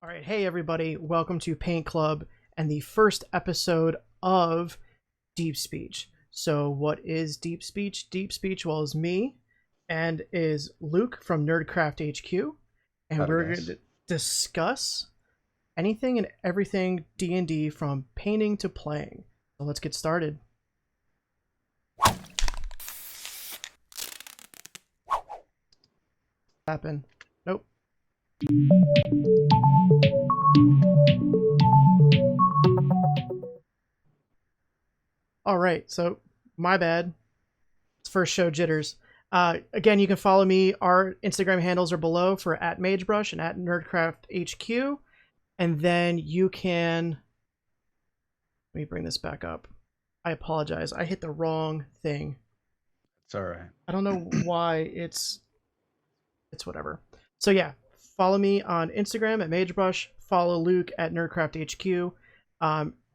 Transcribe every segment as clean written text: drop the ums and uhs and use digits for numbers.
All right, hey everybody, welcome to Paint Club and the first episode of Deep Speech. So, what is Deep Speech? Deep Speech, well, is me and is Luke from Nerdcraft HQ, and Howdy, we're going guys. to discuss anything and everything D&D from painting to playing. So, let's get started. Happen. Nope. All right, so my bad. It's first show jitters. Again, you can follow me. Our Instagram handles are below for @MageBrush and @NerdcraftHQ. And then you can... Let me bring this back up. I apologize. I hit the wrong thing. It's all right. I don't know why it's whatever. So yeah, follow me on Instagram @MageBrush. Follow Luke @NerdcraftHQ.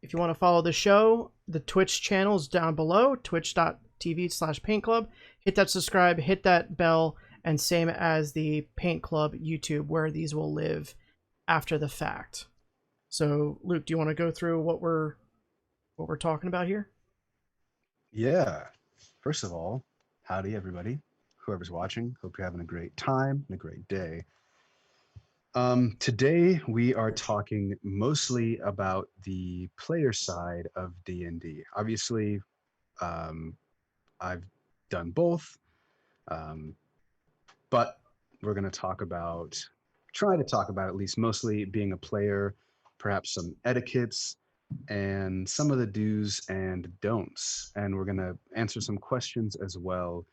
If you want to follow the show, the Twitch channel is down below, twitch.tv/paintclub. Hit that subscribe, hit that bell, and same as the Paint Club YouTube, where these will live after the fact. So, Luke, do you want to go through what we're talking about here? Yeah. First of all, howdy, everybody. Whoever's watching, hope you're having a great time and a great day. Today we are talking mostly about the player side of D&D. Obviously, I've done both, but we're going to try to talk about at least mostly being a player, perhaps some etiquettes, and some of the do's and don'ts. And we're going to answer some questions as well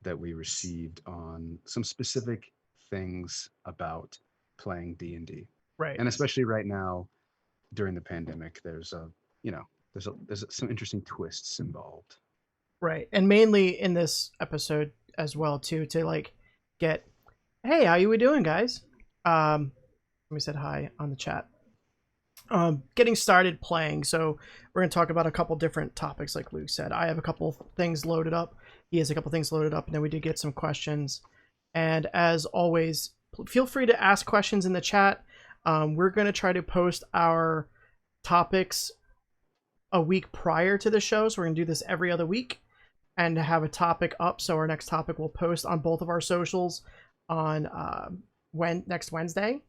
that we received on some specific things about playing D&D. Right. And especially right now during the pandemic, there's some interesting twists involved. Right. And mainly in this episode as well too, to like get, hey, how you doing, guys? Let me say hi on the chat. Getting started playing. So we're going to talk about a couple different topics, like Luke said. I have a couple things loaded up. He has a couple things loaded up, and then we did get some questions. And as always, feel free to ask questions in the chat. We're going to try to post our topics a week prior to the show. So we're going to do this every other week and have a topic up. So our next topic will post on both of our socials on next Wednesday.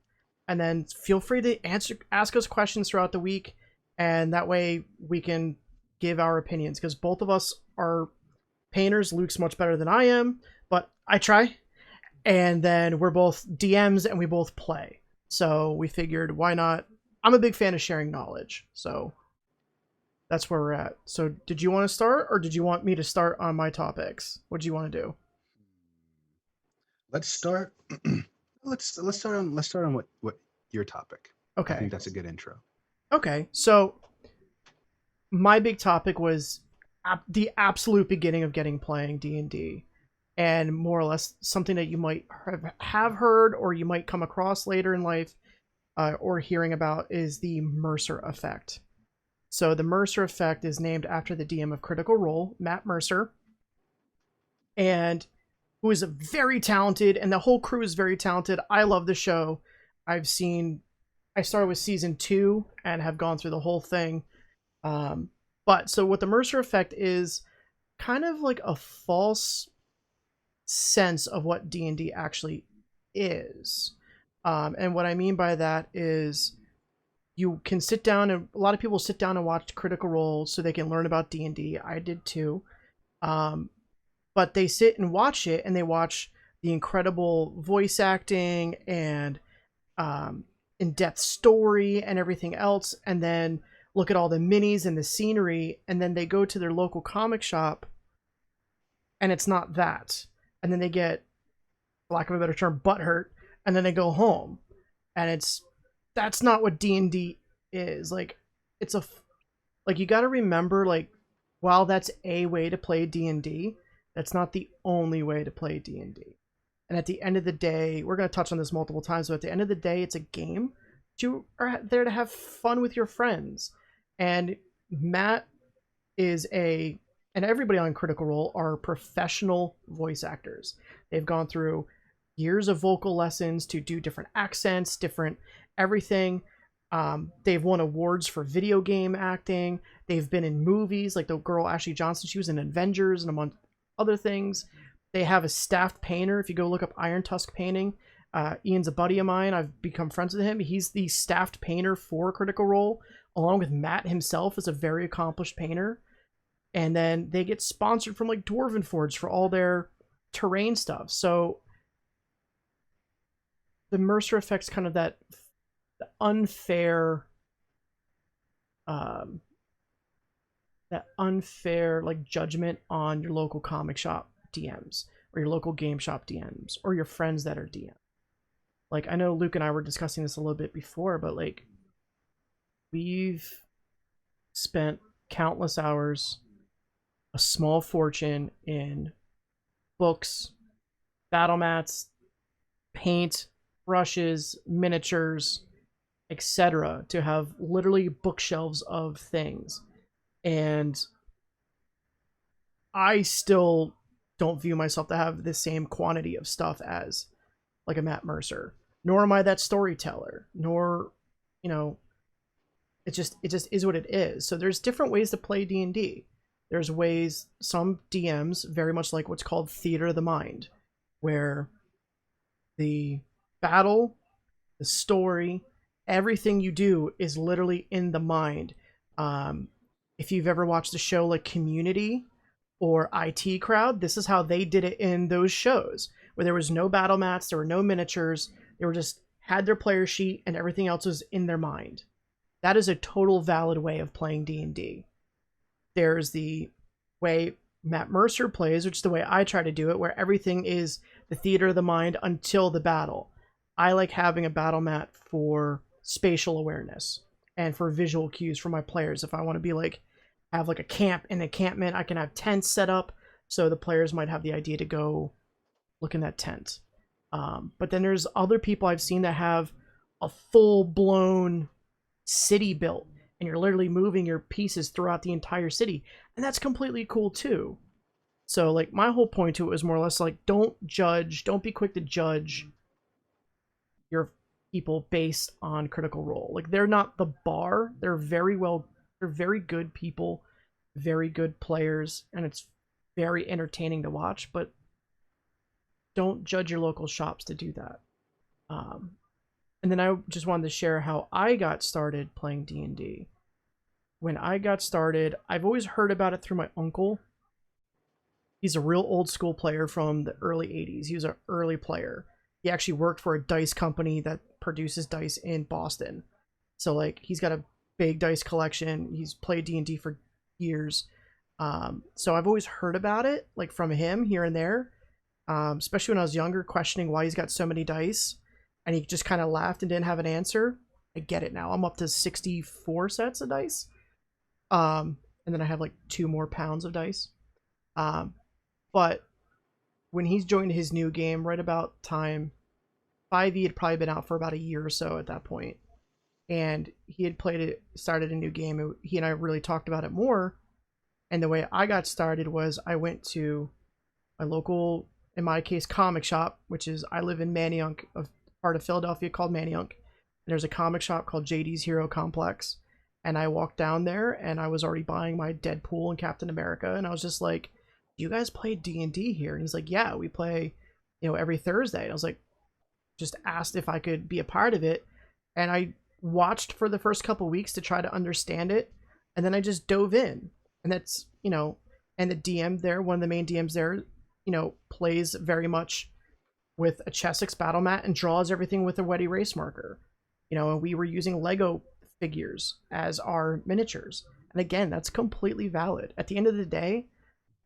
And then feel free to ask us questions throughout the week, and that way we can give our opinions, because both of us are painters. Luke's much better than I am, but I try. And then we're both DMs and we both play. So we figured, why not? I'm a big fan of sharing knowledge. So that's where we're at. So did you want to start, or did you want me to start on my topics? What do you want to do? Let's start. let's start on what your topic. I Okay. think that's a good intro. Okay. So my big topic was the absolute beginning of playing D&D, and more or less something that you might have heard or you might come across later in life, or hearing about, is the Mercer Effect. So the Mercer Effect is named after the DM of Critical Role, Matt Mercer, and who is very talented, and the whole crew is very talented. I love the show. I started with season 2 and have gone through the whole thing. But so what the Mercer Effect is, kind of like a false sense of what D&D actually is. And what I mean by that is, you can sit down, and a lot of people sit down and watch Critical Role so they can learn about D&D. I did too. But they sit and watch it, and they watch the incredible voice acting and in-depth story and everything else, and then look at all the minis and the scenery, and then they go to their local comic shop, and it's not that. And then they get, for lack of a better term, butthurt, and then they go home. And that's not what D&D is. Like, you got to remember, like, while that's a way to play D&D, that's not the only way to play D&D. And at the end of the day, we're going to touch on this multiple times, but at the end of the day, it's a game. You are there to have fun with your friends. And Matt and everybody on Critical Role are professional voice actors. They've gone through years of vocal lessons to do different accents, different everything. They've won awards for video game acting. They've been in movies, like the girl Ashley Johnson. She was in Avengers and among other things. They have a staffed painter. If you go look up Iron Tusk painting, Ian's a buddy of mine. I've become friends with him. He's the staffed painter for Critical Role, along with Matt himself is a very accomplished painter. And then they get sponsored from like Dwarven Forge for all their terrain stuff. So the Mercer Effect's kind of that unfair, um, like judgment on your local comic shop DMs or your local game shop DMs or your friends that are DM. Like I know Luke and I were discussing this a little bit before, but like we've spent countless hours, a small fortune in books, battle mats, paint, brushes, miniatures, etc. to have literally bookshelves of things. And I still don't view myself to have the same quantity of stuff as like a Matt Mercer. Nor am I that storyteller. Nor, you know, it just is what it is. So there's different ways to play D&D. There's ways, some DMs very much like what's called theater of the mind, where the battle, the story, everything you do is literally in the mind. If you've ever watched a show like Community or IT Crowd, this is how they did it in those shows, where there was no battle mats, there were no miniatures, they were just had their player sheet and everything else was in their mind. That is a total valid way of playing D&D. There's the way Matt Mercer plays, which is the way I try to do it, where everything is the theater of the mind until the battle. I like having a battle mat for spatial awareness and for visual cues for my players. If I want to be like, have like a camp, an encampment, I can have tents set up so the players might have the idea to go look in that tent. But then there's other people I've seen that have a full-blown city built, and you're literally moving your pieces throughout the entire city, and that's completely cool too. So like my whole point to it was more or less like, don't be quick to judge your people based on Critical Role. Like they're not the bar. They're very good people, very good players, and it's very entertaining to watch, but don't judge your local shops to do that. And then I just wanted to share how I got started playing D&D. When I got started, I've always heard about it through my uncle. He's a real old school player from the early 80s. He was an early player. He actually worked for a dice company that produces dice in Boston. So like he's got a big dice collection. He's played D&D for years. So I've always heard about it, like from him here and there. Especially when I was younger, questioning why he's got so many dice. And he just kind of laughed and didn't have an answer. I get it now. I'm up to 64 sets of dice. And then I have like 2 more pounds of dice. But when he's joined his new game, right about time, 5e had probably been out for about a year or so at that point. And he had started a new game. He and I really talked about it more. And the way I got started was I went to my local, in my case, comic shop, which is, I live in Manayunk, a part of Philadelphia called Manayunk. There's a comic shop called JD's Hero Complex. And I walked down there and I was already buying my Deadpool and Captain America. And I was just like, do you guys play D&D here? And he's like, yeah, we play, every Thursday. And I was like, just asked if I could be a part of it. And I watched for the first couple weeks to try to understand it. And then I just dove in. And that's, and the DM there, one of the main DMs there, plays very much with a Chessex battle mat and draws everything with a wet erase marker. And we were using Lego figures as our miniatures. And again, that's completely valid. At the end of the day,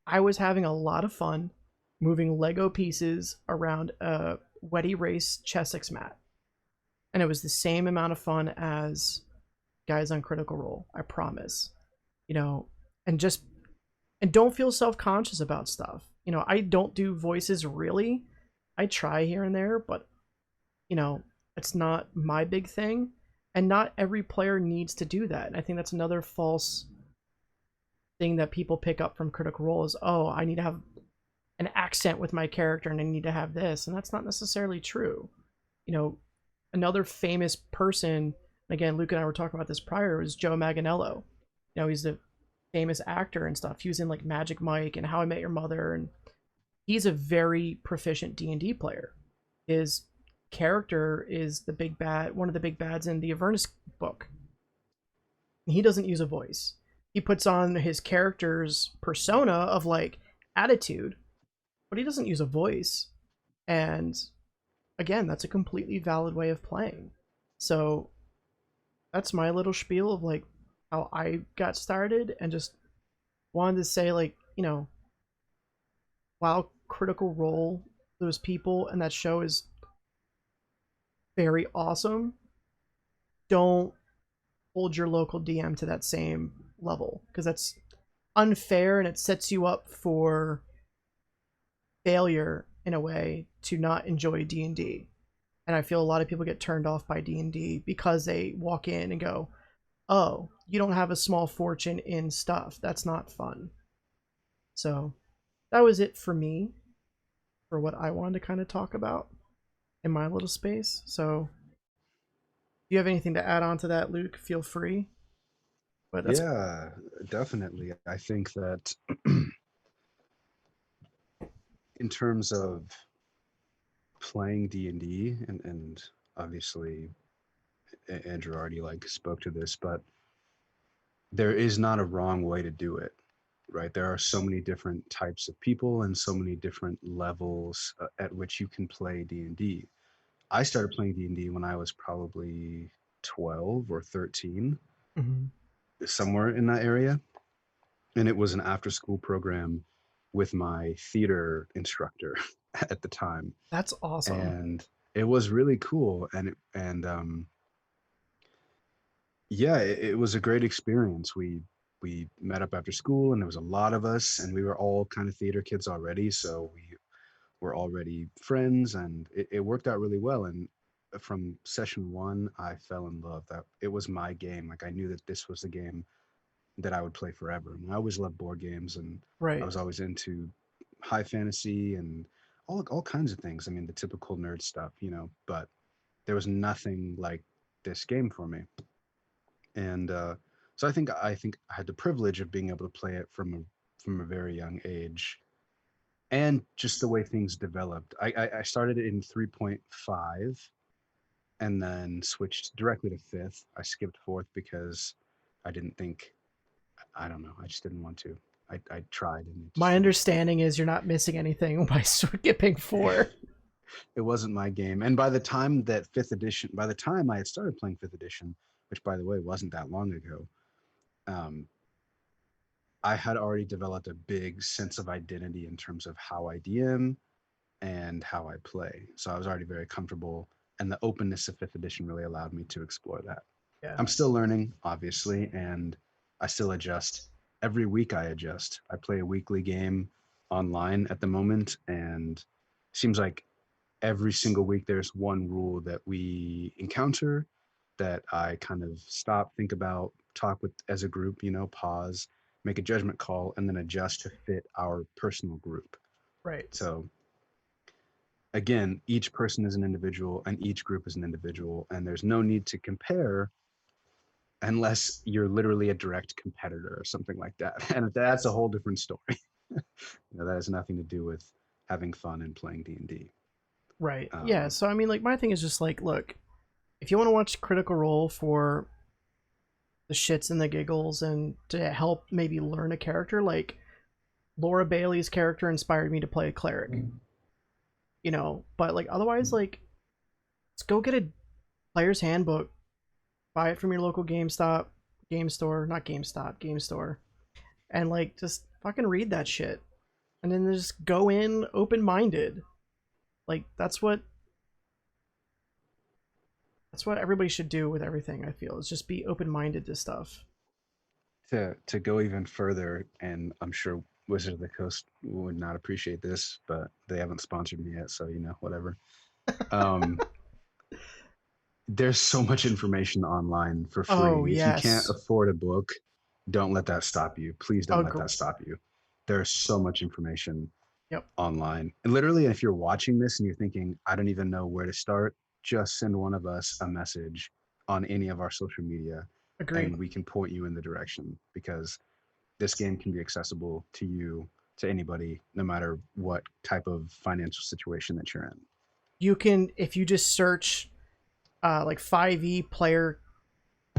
I was having a lot of fun moving Lego pieces around a wet erase Chessex mat. And it was the same amount of fun as guys on Critical Role, I promise. And don't feel self-conscious about stuff. I don't do voices really. I try here and there, but it's not my big thing. And not every player needs to do that. And I think that's another false thing that people pick up from Critical Role is, oh, I need to have an accent with my character and I need to have this. And that's not necessarily true. another famous person, again, Luke and I were talking about this prior, was Joe Manganiello. He's the famous actor and stuff. He was in like Magic Mike and How I Met Your Mother, and he's a very proficient D&D player. His character is the big bad, one of the big bads in the Avernus book. He doesn't use a voice. He puts on his character's persona of like attitude, but he doesn't use a voice. And again, that's a completely valid way of playing. So that's my little spiel of like how I got started, and just wanted to say like, while Critical Role, those people and that show is very awesome, don't hold your local DM to that same level, because that's unfair and it sets you up for failure in a way to not enjoy D&D. And I feel a lot of people get turned off by D&D because they walk in and go, "Oh, you don't have a small fortune in stuff. That's not fun." So, that was it for me for what I wanted to kind of talk about in my little space. So, if you have anything to add on to that, Luke, feel free. But that's Yeah, definitely. I think that in terms of playing D&D, and obviously Andrew already like spoke to this, but there is not a wrong way to do it, right? There are so many different types of people and so many different levels at which you can play D&D. I started playing D&D when I was probably 12 or 13, mhm. somewhere in that area, and it was an after school program with my theater instructor at the time, That's awesome. and it was really cool. Yeah, it was a great experience. We met up after school, and there was a lot of us, and we were all kind of theater kids already, so we were already friends, and it worked out really well. And from session one, I fell in love. That it was my game. Like I knew that this was the game that I would play forever. And I always loved board games, and I Right. was always into high fantasy and all kinds of things. I mean, the typical nerd stuff, but there was nothing like this game for me. And so I think I had the privilege of being able to play it from a very young age, and just the way things developed. I started it in 3.5 and then switched directly to fifth. I skipped fourth because I didn't think, I don't know, I just didn't want to. I tried and it just My didn't. understanding is you're not missing anything by skipping four. It wasn't my game. And by the time that fifth edition, by the time I had started playing fifth edition, which by the way wasn't that long ago, um, I had already developed a big sense of identity in terms of how I DM and how I play. So I was already very comfortable, and the openness of fifth edition really allowed me to explore that. Yeah. I'm still learning, obviously, and I still adjust. Every week I adjust. I play a weekly game online at the moment, and it seems like every single week there's one rule that we encounter that I kind of stop, think about, talk with as a group, pause, make a judgment call, and then adjust to fit our personal group. Right. So again, each person is an individual and each group is an individual, and there's no need to compare unless you're literally a direct competitor or something like that. And that's a Yes. whole different story. That has nothing to do with having fun and playing D&D. Right. Yeah. Um, So I mean, like my thing is just like, look, if you want to watch Critical Role for the shits and the giggles and to help maybe learn a character, like Laura Bailey's character inspired me to play a cleric. But like otherwise, like let's go get a player's handbook, buy it from your local GameStop, game store, not GameStop, game store, and like just fucking read that shit, and then just go in open minded. Like that's what everybody should do with everything. I feel is just be open minded to stuff. to go even further, and I'm sure Wizard of the Coast would not appreciate this, but they haven't sponsored me yet, so whatever. Um, there's so much information online for Oh free. If you can't yes. afford a book, don't let that stop you. Please don't let Agree. that stop you. There's so much information Yep. online. And literally, if you're watching this and you're thinking, I don't even know where to start, just send one of us a message on any of our social media, Agreed. and we can point you in the direction, because this game can be accessible to you, to anybody, no matter what type of financial situation that you're in. You can, if you just search like 5e player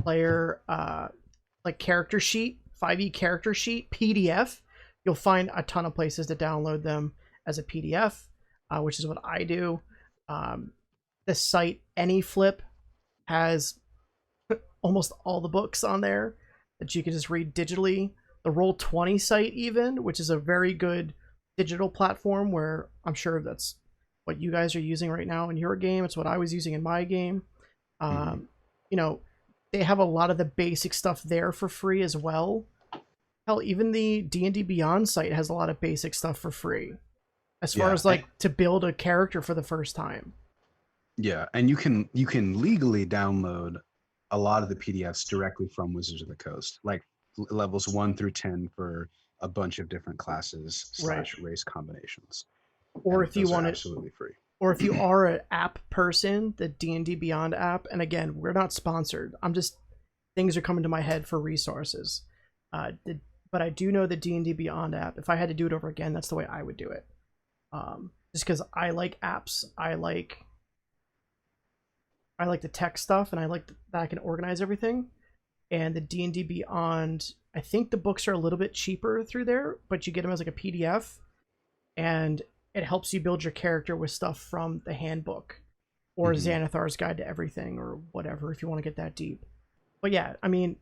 like character sheet, 5e character sheet PDF, you'll find a ton of places to download them as a PDF, which is what I do. Um, the site AnyFlip has almost all the books on there that you can just read digitally. The Roll20 site, even, which is a very good digital platform, where I'm sure that's what you guys are using right now in your game. It's what I was using in my game. Mm-hmm. Um, you know, they have a lot of the basic stuff there for free as well. Hell, even the D&D Beyond site has a lot of basic stuff for free, as far Yeah, as like to build a character for the first time. yeah, and you can legally download a lot of the PDFs directly from Wizards of the Coast, like levels 1 through 10 for a bunch of different classes Right. slash race combinations, Or and if you those are want it, absolutely free. or if you are an app person, the D&D Beyond app, and again, we're not sponsored. I'm just, things are coming to my head for resources. But I do know the D&D Beyond app. If I had to do it over again, that's the way I would do it. Just because I like apps, I like the tech stuff, and I like that I can organize everything. And the D&D Beyond, I think the books are a little bit cheaper through there, but you get them as like a PDF, and it helps you build your character with stuff from the handbook or Hmm. Xanathar's Guide to Everything or whatever, if you want to get that deep. But yeah, I mean,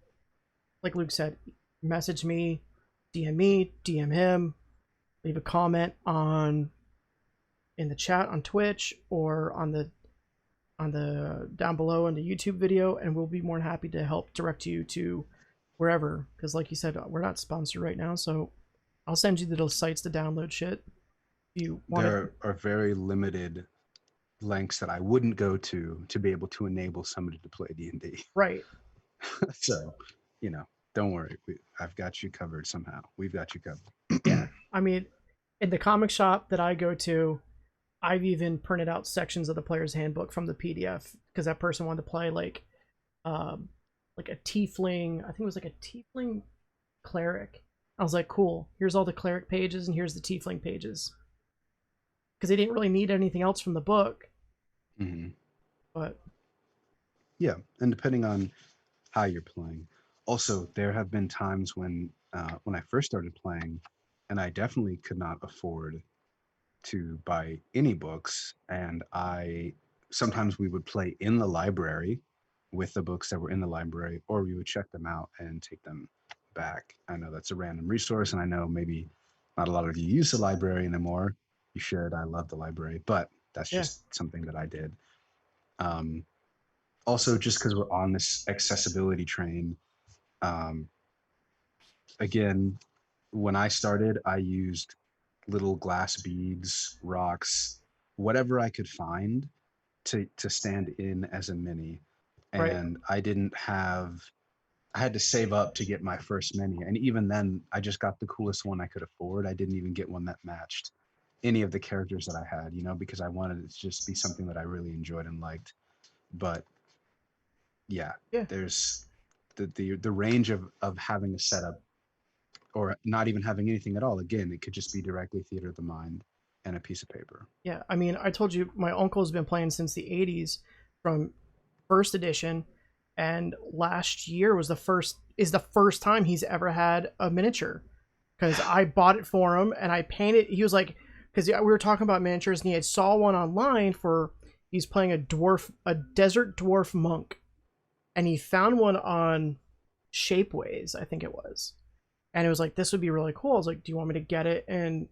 like Luke said, message me, DM him, leave a comment on in the chat on Twitch or on the down below in the YouTube video, and we'll be more than happy to help direct you to wherever. Because like you said, we're not sponsored right now, so I'll send you the sites to download shit. If you want it, There are very limited lengths that I wouldn't go to be able to enable somebody to play D&D. right? So, you know, don't worry. I've got you covered somehow. We've got you Yeah, covered. I mean, in the comic shop that I go to, I've even printed out sections of the player's handbook from the PDF because that person wanted to play um, like a tiefling. I think it was like a tiefling cleric. I was like, cool. Here's all the cleric pages, and here's the tiefling pages, because they didn't really need anything else from the book. Hmm. But Yeah, and depending on how you're playing. Also, there have been times when I first started playing, and I definitely could not afford to buy any books, and I sometimes we would play in the library with the books that were in the library, or we would check them out and take them back. I know that's a random resource, and I know maybe not a lot of you use the library anymore. You should. I love the library, but that's yeah, just something that I did. Um, Also, just because we're on this accessibility train, um, again, when I started, I used little glass beads, rocks, whatever I could find to stand in as a mini. right. And I had to save up to get my first mini. And even then, I just got the coolest one I could afford. I didn't even get one that matched any of the characters that I had, because I wanted it to just be something that I really enjoyed and liked. But yeah, Yeah, there's the range of having a setup or not even having anything at all. Again, it could just be directly theater of the mind and a piece of paper. yeah. I mean, I told you my uncle's been playing since the '80s, from first edition, and last year was the first time he's ever had a miniature, because I bought it for him and I painted. He was like, because we were talking about miniatures, and he had saw one online for, he's playing a desert dwarf monk, and he found one on Shapeways, I think it was, and it was like, this would be really cool. I was like, do you want me to get it and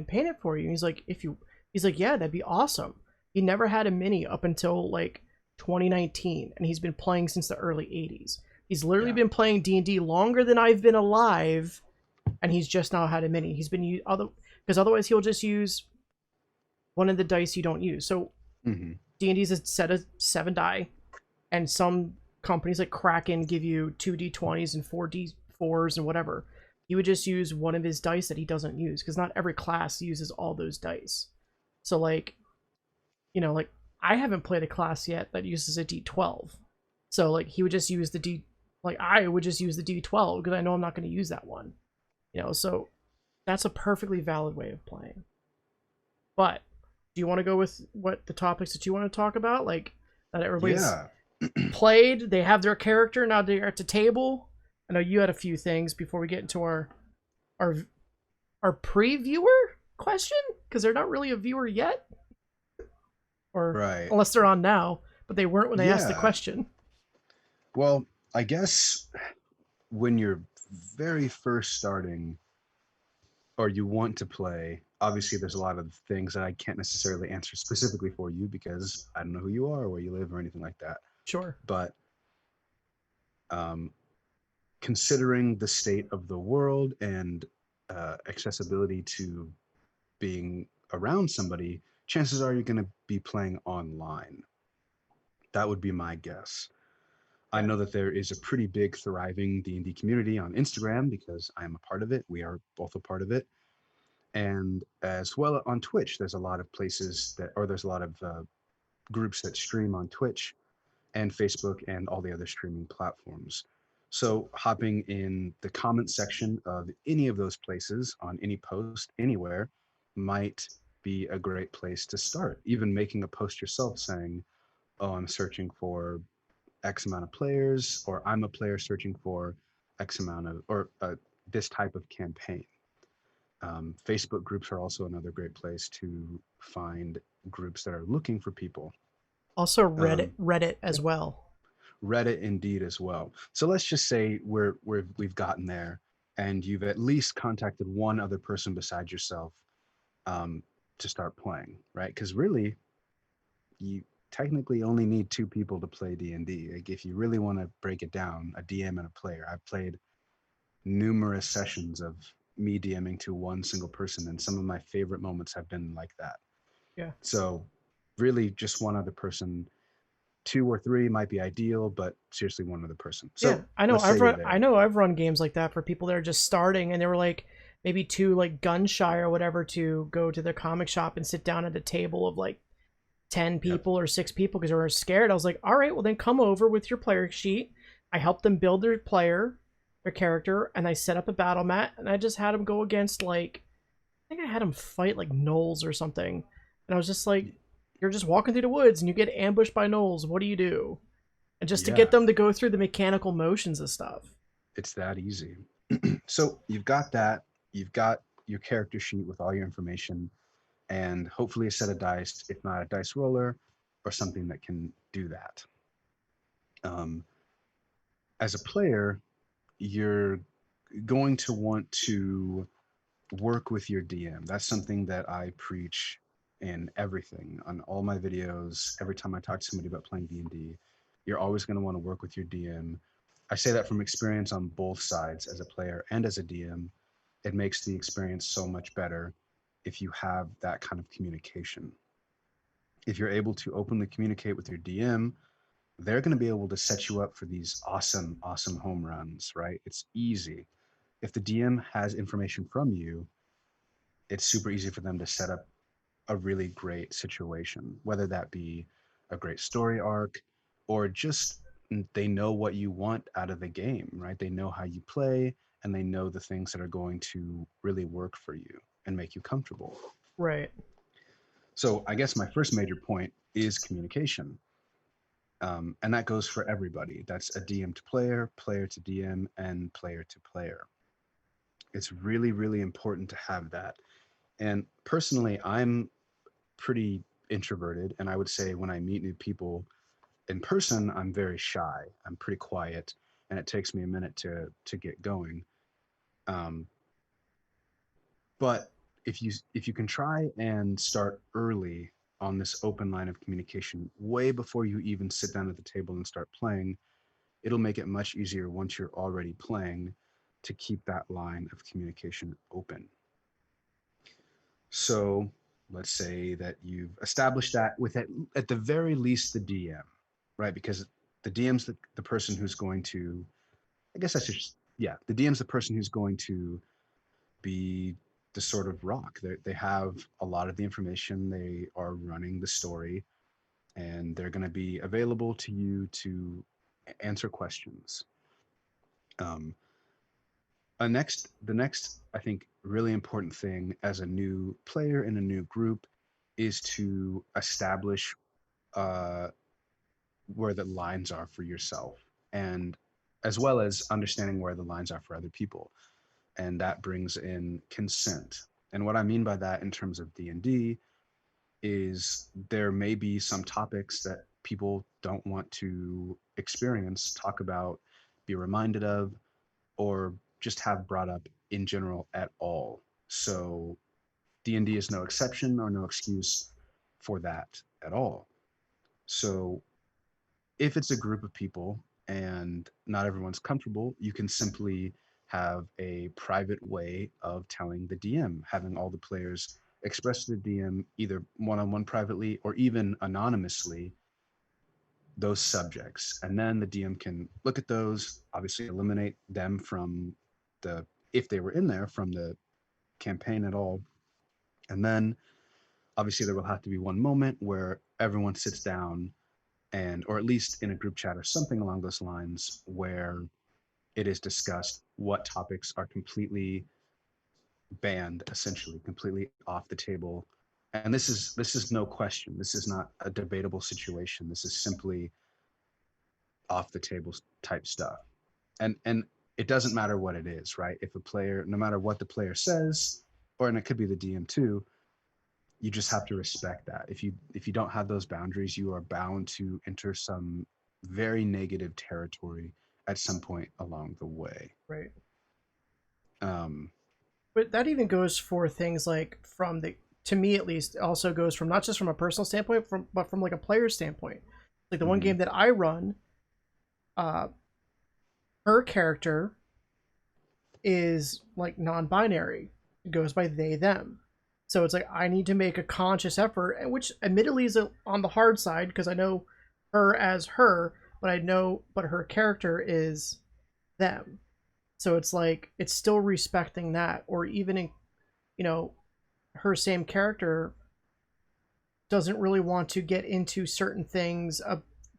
paint it for you? And he's like, yeah, that'd be awesome. He never had a mini up until like 2019, and he's been playing since the early 80s. He's literally Yeah. been playing D&D longer than I've been alive, and he's just now had a mini. He's been other, because otherwise he'll just use one of the dice you don't use. So Hmm. D&D is a set of 7 die, and some companies like Kraken give you 2d20s and 4d4s and whatever. He would just use one of his dice that he doesn't use, because not every class uses all those dice. So like, like I haven't played a class yet that uses a D12. So like he would just use the D like I would just use the D12 because I know I'm not going to use that one. So that's a perfectly valid way of playing. But do you want to go with what the topics that you want to talk about? Like that everybody's Yeah. played, they have their character, now they're at the table. I know you had a few things before we get into our our pre-viewer question because they're not really a viewer yet, or Right. unless they're on now, but they weren't when they asked the Yeah. question. Well, I guess when you're very first starting or you want to play, obviously there's a lot of things that I can't necessarily answer specifically for you because I don't know who you are or where you live or anything like that. Sure. But um, considering the state of the world and accessibility to being around somebody, chances are you're going to be playing online. That would be my guess. I Yeah. know that there is a pretty big thriving D&D community on Instagram because I am a part of it. We are both a part of it. And as well on Twitch, there's a lot of places that, or there's a lot of groups that stream on Twitch and Facebook and all the other streaming platforms. So hopping in the comment section of any of those places on any post anywhere might be a great place to start. Even making a post yourself saying, "Oh, I'm searching for X amount of players," or "I'm a player searching for X amount of," or this type of campaign. Facebook groups are also another great place to find groups that are looking for people. Also Um, Reddit yeah, as well. Reddit indeed as well. So let's just say we've gotten there, and you've at least contacted one other person besides yourself um, to start playing, right? Because really, you technically only need two people to play D&D. Like if you really want to break it down, a DM and a player. I've played numerous sessions of me DMing to one single person, and some of my favorite moments have been like that. Yeah. So, really, just one other person, two or three might be ideal, but seriously, one other person. Yeah, So, let's say you're I there. know I've run games like that for people that are just starting and they were like maybe too like gun shy or whatever to go to the comic shop and sit down at a table of like 10 Yep. people or 6 people because they were scared. I was like, "All right, well then come over with your player sheet." I helped them build their character, and I set up a battle mat and I just had them go against like I think I had them fight like gnolls or something. And I was just like, "You're just walking through the woods and you get ambushed by gnolls. What do you do?" And just to get Yeah, them to go through the mechanical motions of stuff. it's that easy. So, you've got that. You've got your character sheet with all your information, and hopefully a set of dice, if not a dice roller, or something that can do that. Um, as a player, you're going to want to work with your DM. That's something that I preach in everything on all my videos. Every time I talk to somebody about playing D&D, you're always going to want to work with your DM. I say that from experience on both sides as a player and as a DM. It makes the experience so much better if you have that kind of communication. If you're able to openly communicate with your DM, they're going to be able to set you up for these awesome, awesome home runs, right? It's easy. If the DM has information from you, it's super easy for them to set up a really great situation, whether that be a great story arc or just they know what you want out of the game, right? They know how you play and they know the things that are going to really work for you and make you comfortable. Right. So, I guess my first major point is communication. And that goes for everybody. That's a DM to player, player to DM, and player to player. It's really, really important to have that. And personally, I'm pretty introverted. And I would say when I meet new people in person, I'm very shy. I'm pretty quiet. And it takes me a minute to get going. Um, but if you can try and start early on this open line of communication, way before you even sit down at the table and start playing, it'll make it much easier once you're already playing to keep that line of communication open. So let's say that you've established that with at the very least the DM, right? Because the DM's the person who's going to, I guess I should, yeah, the DM's the person who's going to be the sort of rock. They have a lot of the information. They are running the story. and they're going to be available to you to answer questions. Um, the next, I think, really important thing as a new player in a new group is to establish uh, where the lines are for yourself, and as well as understanding where the lines are for other people. And that brings in consent. And what I mean by that in terms of D&D is there may be some topics that people don't want to experience, talk about, be reminded of, or just have brought up in general at all. So D&D is no exception or no excuse for that at all. So if it's a group of people and not everyone's comfortable, you can simply have a private way of telling the DM, having all the players express to the DM either one on one privately or even anonymously those subjects. And then the DM can look at those, obviously eliminate them from the, if they were in there, from the campaign at all. And then obviously there will have to be one moment where everyone sits down and, or at least in a group chat or something along those lines, where it is discussed what topics are completely banned, essentially completely off the table. And this is no question, this is not a debatable situation, this is simply off the table type stuff. And it doesn't matter what it is, right? If a player, no matter what the player says, or and it could be the DM too, you just have to respect that. If you don't have those boundaries, you are bound to enter some very negative territory at some point along the way. Right. Um, But that even goes for things like from the, to me at least, it also goes from not just from a personal standpoint, but from like a player standpoint. Like the one mhm. game that I run, uh, her character is like non-binary. It goes by they them. So it's like I need to make a conscious effort, and which admittedly is on the hard side because I know her as her, but I know but her character is them. So it's like it's still respecting that, or even in, you know, her same character doesn't really want to get into certain things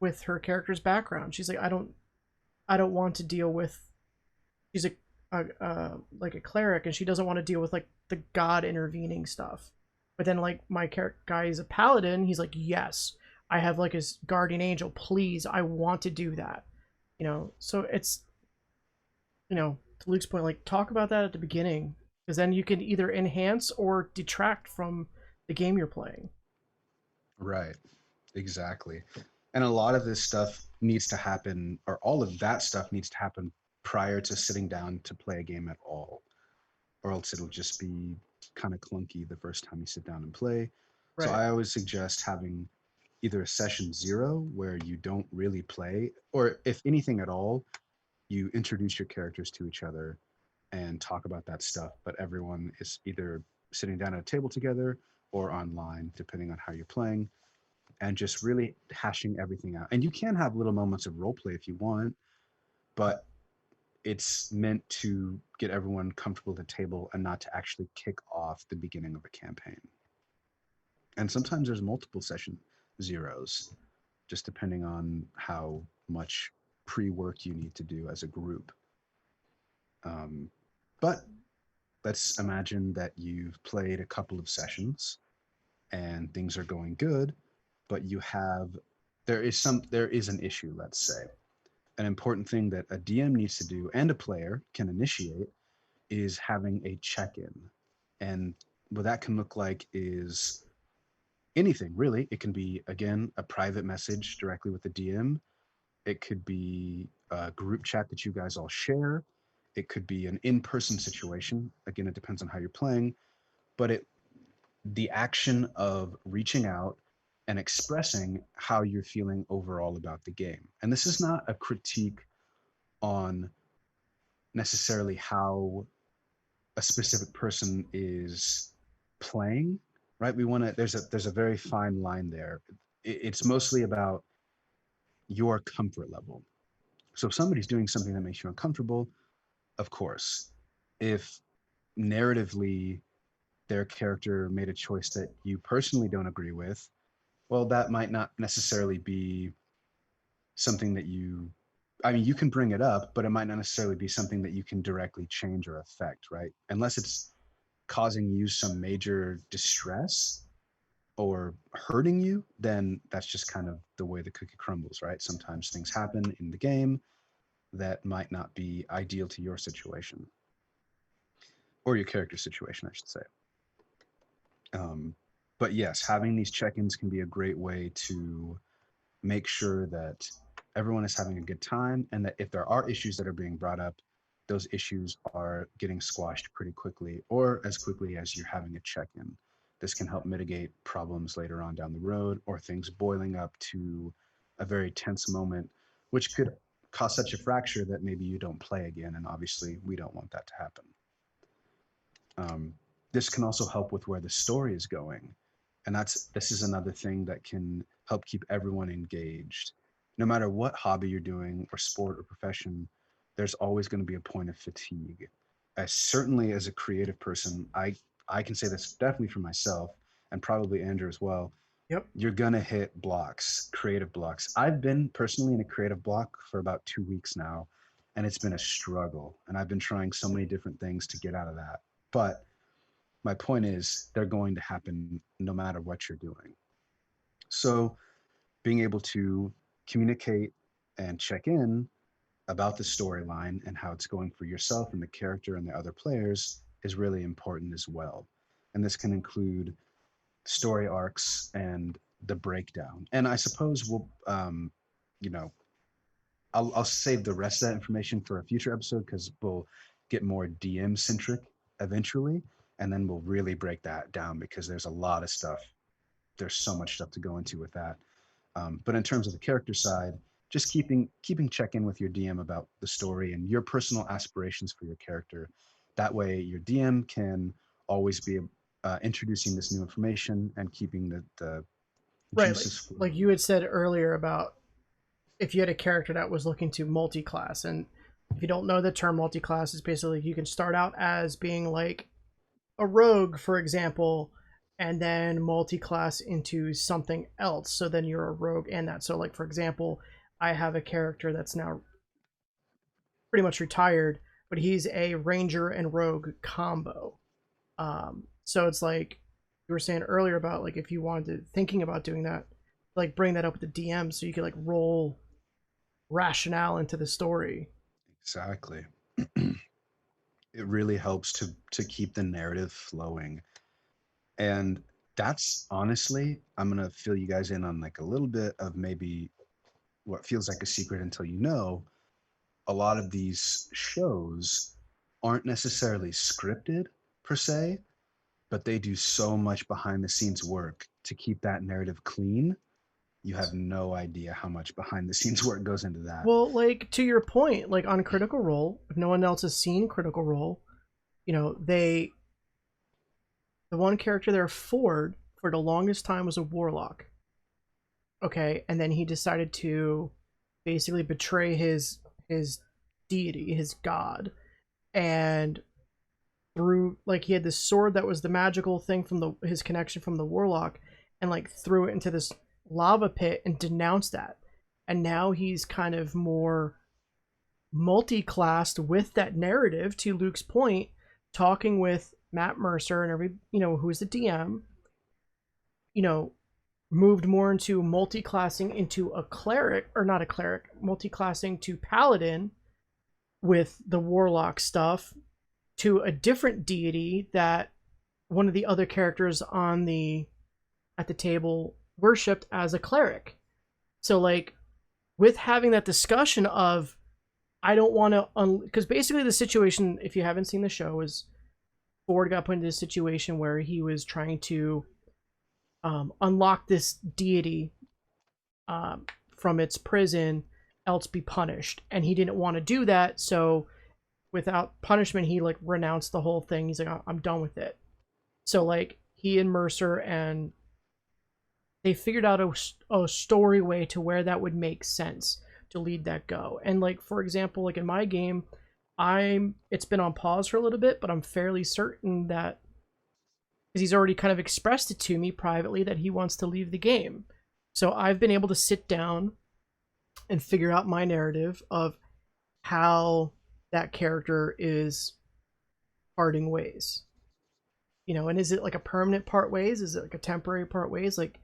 with her character's background. She's like, I don't want to deal with. She's like a cleric, and she doesn't want to deal with like the god intervening stuff. But then like my character guy is a paladin. He's like, yes, I have like his guardian angel. Please, I want to do that. So it's to Luke's point, like talk about that at the beginning, because then you can either enhance or detract from the game you're playing. Right. Exactly. And a lot of this stuff needs to happen, or all of that stuff needs to happen prior to sitting down to play a game at all, or else it'll just be kind of clunky the first time you sit down and play. So Right. I always suggest having either a session zero where you don't really play, or if anything at all, you introduce your characters to each other and talk about that stuff. But everyone is either sitting down at a table together or online, depending on how you're playing, and just really hashing everything out. And you can have little moments of role play if you want, but it's meant to get everyone comfortable at the table and not to actually kick off the beginning of a campaign. And sometimes there's multiple session zeros, just depending on how much pre-work you need to do as a group. Um, but let's imagine that you've played a couple of sessions and things are going good, but there is an issue, let's say. An important thing that a DM needs to do and a player can initiate is having a check-in. And what that can look like is anything really. It can be, again, a private message directly with the DM. It could be a group chat that you guys all share. It could be an in-person situation. Again, it depends on how you're playing, but the action of reaching out and expressing how you're feeling overall about the game. And this is not a critique on necessarily how a specific person is playing, right? We want to, there's a very fine line there. It's mostly about your comfort level. So if somebody's doing something that makes you uncomfortable, of course. If narratively their character made a choice that you personally don't agree with, Well, that might not necessarily be something that you, I mean, you can bring it up, but it might not necessarily be something that you can directly change or affect, right? Unless it's causing you some major distress or hurting you, then that's just kind of the way the cookie crumbles, right? Sometimes things happen in the game that might not be ideal to your situation or your character situation, I should say. Um, but yes, having these check-ins can be a great way to make sure that everyone is having a good time and that if there are issues that are being brought up, those issues are getting squashed pretty quickly or as quickly as you're having a check-in. This can help mitigate problems later on down the road or things boiling up to a very tense moment, which could cause such a fracture that maybe you don't play again. And obviously, we don't want that to happen. Um, this can also help with where the story is going. And this is another thing that can help keep everyone engaged. No matter what hobby you're doing or sport or profession, there's always going to be a point of fatigue. As certainly as a creative person, I can say this definitely for myself and probably Andrew as well. Yep. You're gonna hit blocks, creative blocks. I've been personally in a creative block for about 2 weeks now, and it's been a struggle. And I've been trying so many different things to get out of that. But my point is, they're going to happen no matter what you're doing. So, being able to communicate and check in about the storyline and how it's going for yourself and the character and the other players is really important as well. And this can include story arcs and the breakdown. And I suppose you know, I'll save the rest of that information for a future episode because we'll get more DM centric eventually, and then we'll really break that down because there's a lot of stuff. There's so much stuff to go into with that. But in terms of the character side, just keeping check in with your DM about the story and your personal aspirations for your character. That way, your DM can always be introducing this new information and keeping the Right, juices like flowing. you had said earlier about if you had a character that was looking to multi-class, and if you don't know the term multi-class, is basically you can start out as being like a rogue, for example, and then multi-class into something else. So then you're a rogue and that. So like for example, I have a character that's now pretty much retired, but he's a ranger and rogue combo. So it's like you were saying earlier about like if you wanted to thinking about doing that, like bring that up with the DM so you could like roll rationale into the story. Exactly. It really helps to keep the narrative flowing. And that's honestly, I'm gonna fill you guys in on like a little bit of maybe what feels like a secret until you know. A lot of these shows aren't necessarily scripted per se, but they do so much behind the scenes work to keep that narrative clean. You have no idea how much behind the scenes work goes into that. Well, like to your point, like on Critical Role, if no one else has seen Critical Role, they the one character there, Ford, for the longest time was a warlock. Okay, and then he decided to basically betray his deity, his god, and threw like he had this sword that was the magical thing from the his connection from the warlock, and like threw it into this lava pit and denounced that. And now he's kind of more multi-classed with that narrative. To Luke's point, talking with Matt Mercer and every who's the DM, you know, moved more into multi-classing into a cleric, or not a cleric, multi-classing to paladin with the warlock stuff, to a different deity that one of the other characters on the at the table worshipped as a cleric. So like with having that discussion of I don't want to because basically the situation, if you haven't seen the show, is Ford got put into a situation where he was trying to unlock this deity from its prison, else be punished, and he didn't want to do that. So without punishment, he like renounced the whole thing. He's like, I'm done with it. So like he and Mercer, and they figured out a story way to where that would make sense to lead that go. And like for example, like in my game, it's been on pause for a little bit, but I'm fairly certain that because he's already kind of expressed it to me privately that he wants to leave the game. So I've been able to sit down and figure out my narrative of how that character is parting ways. And is it like a permanent part ways? Is it like a temporary part ways? Like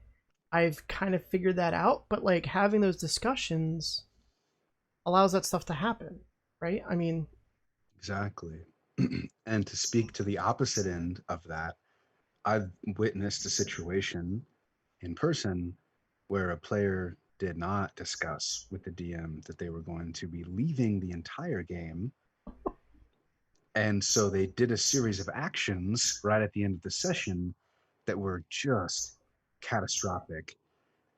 I've kind of figured that out, but like having those discussions allows that stuff to happen, right? I mean, Exactly. And to speak to the opposite end of that, I've witnessed a situation in person where a player did not discuss with the DM that they were going to be leaving the entire game. And so they did a series of actions right at the end of the session that were just catastrophic.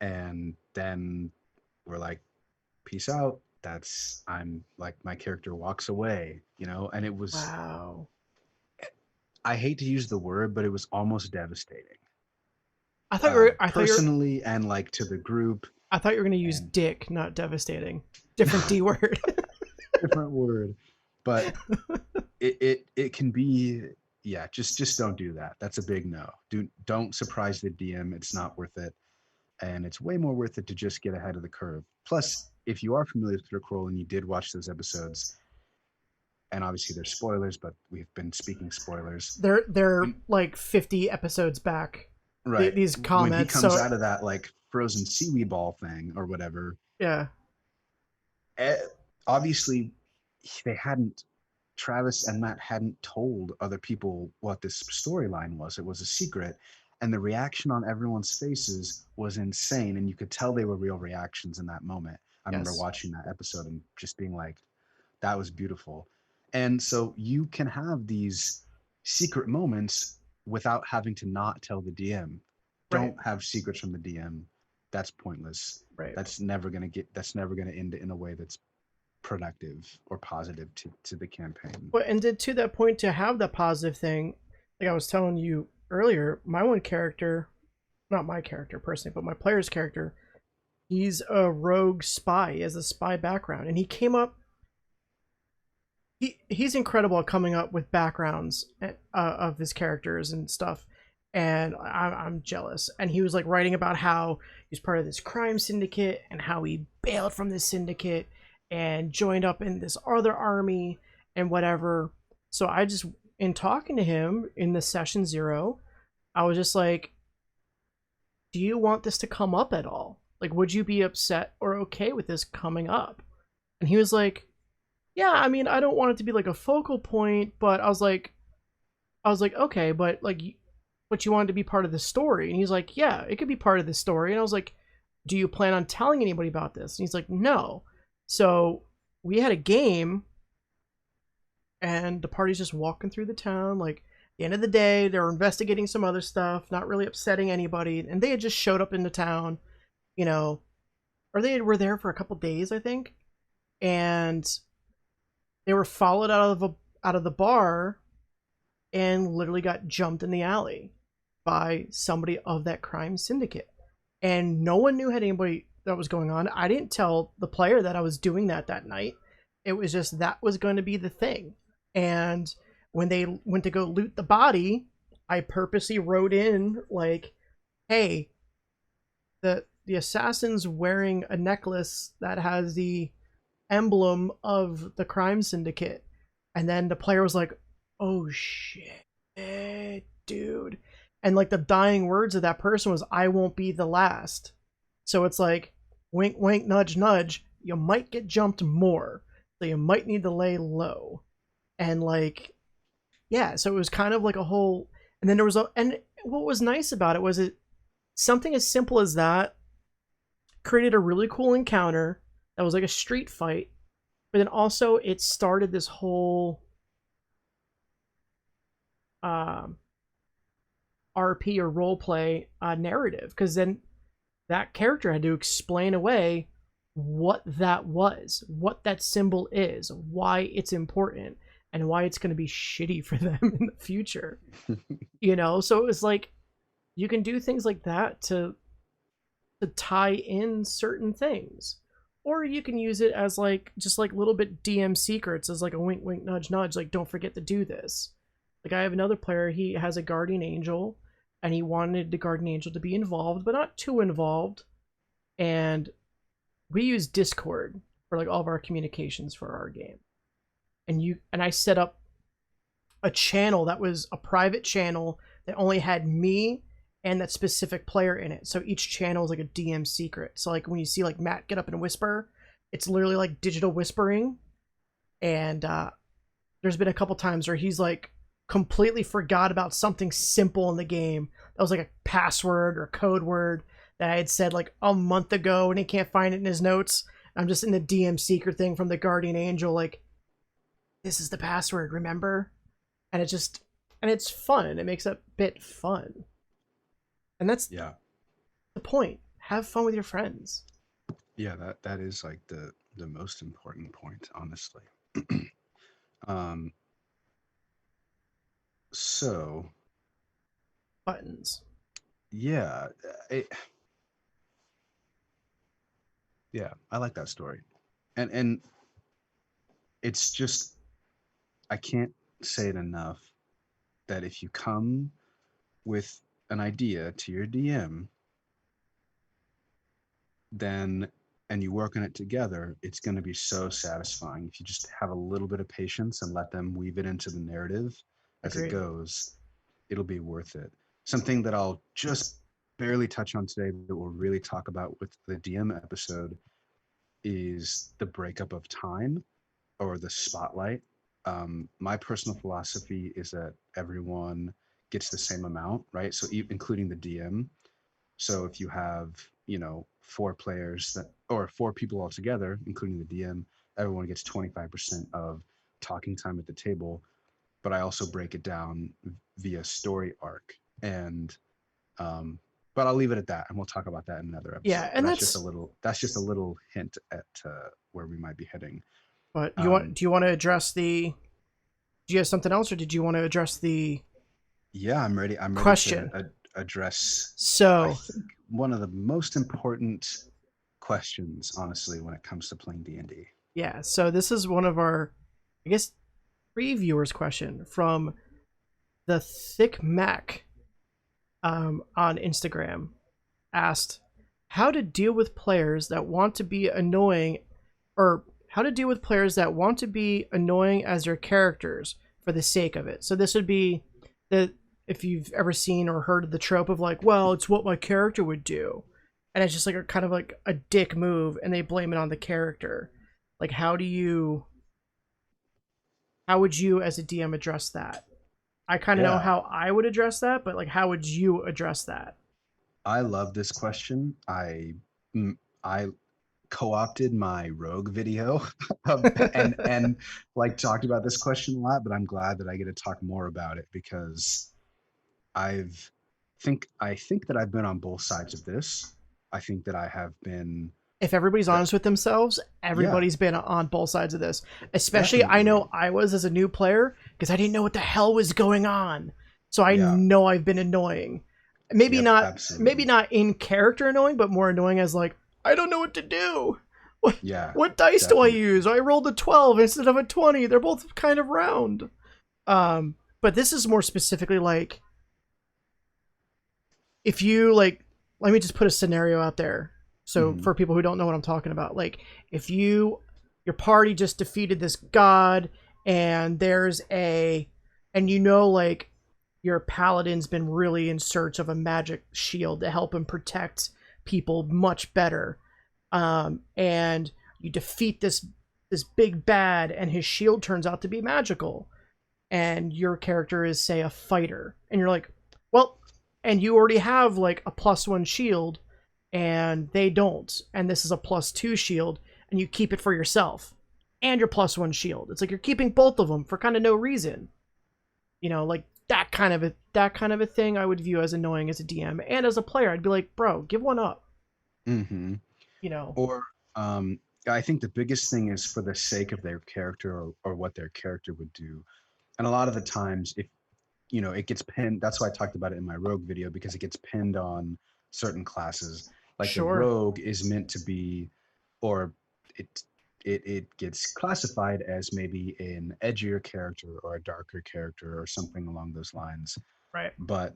And then we're like, peace out. I'm like, my character walks away, and it was, wow. I hate to use the word, but it was almost devastating, I thought you were I thought you're personally and like to the group. I thought you were going to use And dick, not devastating. Different D word. different word, but it can be, yeah, just don't do that. That's a big no. Don't surprise the DM. It's not worth it, and it's way more worth it to just get ahead of the curve. Plus, if you are familiar with Rick Roll and you did watch those episodes, and obviously there's spoilers, but we've been speaking spoilers. They're like 50 episodes back. Right. These When he comments. comes So out of that like frozen seaweed ball thing or whatever, yeah, eh, obviously they hadn't, Travis and Matt hadn't told other people what this storyline was. It was a secret. And the reaction on everyone's faces was insane. And you could tell they were real reactions in that moment. I remember yes, watching that episode and just being like, that was beautiful. And so you can have these secret moments without having to not tell the DM. right, Don't have secrets from the DM. That's pointless. right. That's never gonna end in a way that's productive or positive to the campaign. But and to that point, to have that positive thing, like I was telling you earlier, my one character, not my character personally, but my player's character, he's a rogue spy. He has a spy background, and he came up. He's incredible at coming up with backgrounds of his characters and stuff, and I'm jealous. And he was like writing about how he's part of this crime syndicate and how he bailed from this syndicate and joined up in this other army and whatever. So I just, in talking to him in the session 0, I was just like, do you want this to come up at all? Like, would you be upset or okay with this coming up? And he was like, yeah, I mean, I don't want it to be like a focal point, but I was like, okay, but you want it to be part of the story. And he's like, yeah, it could be part of the story. And I was like, do you plan on telling anybody about this? And he's like, no. So we had a game, and the party's just walking through the town. Like, at the end of the day, they're investigating some other stuff, not really upsetting anybody. And they had just showed up in the town, or they were there for a couple days, I think. And they were followed out of the bar and literally got jumped in the alley by somebody of that crime syndicate. And no one knew had anybody that was going on. I didn't tell the player that I was doing that night. It was just that was going to be the thing. And when they went to go loot the body, I purposely wrote in like, hey, the assassin's wearing a necklace that has the emblem of the crime syndicate. And then the player was like, oh shit, dude. And like the dying words of that person was, I won't be the last. So it's like, wink wink, nudge nudge, you might get jumped more, so you might need to lay low. And like, yeah, so it was kind of like a whole, and then there was and what was nice about it was something as simple as that created a really cool encounter that was like a street fight, but then also it started this whole RP or role play narrative, because then that character had to explain away what that was, what that symbol is, why it's important, and why it's going to be shitty for them in the future. So it was like you can do things like that to tie in certain things, or you can use it as like just like little bit DM secrets, as like a wink wink nudge nudge, like don't forget to do this. Like I have another player, he has a guardian angel, and he wanted the guardian angel to be involved, but not too involved. and we use Discord for like all of our communications for our game. And I set up a channel that was a private channel that only had me and that specific player in it. So each channel is like a DM secret. So like when you see like Matt get up and whisper, it's literally like digital whispering. And there's been a couple times where he's like completely forgot about something simple in the game. That was like a password or a code word that I had said like a month ago and he can't find it in his notes. I'm just in the DM secret thing from the Guardian Angel, like, this is the password, remember? And it just, and it's fun. It makes a bit fun. And that's Yeah. the point. Have fun with your friends. Yeah, that is like the most important point, honestly. um so Buttons. yeah, it, yeah, I like that story. And it's just, I can't say it enough that if you come with an idea to your DM, then and you work on it together, it's going to be so satisfying. If you just have a little bit of patience and let them weave it into the narrative as it Agreed. goes, it'll be worth it. Something that I'll just barely touch on today that we'll really talk about with the DM episode is the breakup of time or the spotlight. My personal philosophy is that everyone gets the same amount, right? So including the DM. So if you have, four players that, or four people altogether, including the DM, everyone gets 25% of talking time at the table. But I also break it down via story arc. And, but I'll leave it at that, and we'll talk about that in another Yeah, episode. But and that's just a little hint at where we might be heading. but you want Um, do you want to address the do you have something else or did you want to address the yeah, I'm ready. I'm ready to question? address, I So, think, one of the most important questions, honestly, when it comes to playing D&D. yeah, so this is one of our I guess reviewers question from the Thick Mac on Instagram asked how to deal with players that want to be annoying or how to deal with players that want to be annoying as their characters for the sake of it. So this would be the if you've ever seen or heard of the trope of like, well, it's what my character would do. And it's just like a kind of like a dick move and they blame it on the character. Like how would you as a DM address that? I kind of know Yeah, how I would address that, but like how would you address that? I love this question. I co-opted my rogue video and like talked about this question a lot, but I'm glad that I get to talk more about it because I've I think that I've been on both sides of this. I think that I have been If everybody's the honest with themselves, yeah, everybody's been on both sides of this. Especially, I definitely. know I was as a new player because I didn't know what the hell was going on. So I Yeah, know I've been annoying. Maybe yep, not, maybe absolutely. not in character annoying, but more annoying as like I don't know what to do. What Yeah, what dice do I definitely. use? I rolled a 12 instead of a 20. They're both kind of round. But this is more specifically like if you like let me just put a scenario out there so Hmm. for people who don't know what I'm talking about, like if your party just defeated this god and there's a and you know like your paladin's been really in search of a magic shield to help him protect people much better, and you defeat this big bad and his shield turns out to be magical and your character is say a fighter and you're like, well, and you already have like a +1 shield and they don't and this is a +2 shield and you keep it for yourself and your +1 shield, it's like you're keeping both of them for kind of no reason, like that kind of a thing I would view as annoying as a DM, and as a player I'd be like, bro, give one up, Hmm. you know Or um, I think the biggest thing is for the sake of their character or what their character would do. And a lot of the times, if it gets pinned. That's why I talked about it in my rogue video because it gets pinned on certain classes. Like the Sure. rogue is meant to be, or it it gets classified as maybe an edgier character or a darker character or something along those lines. Right. But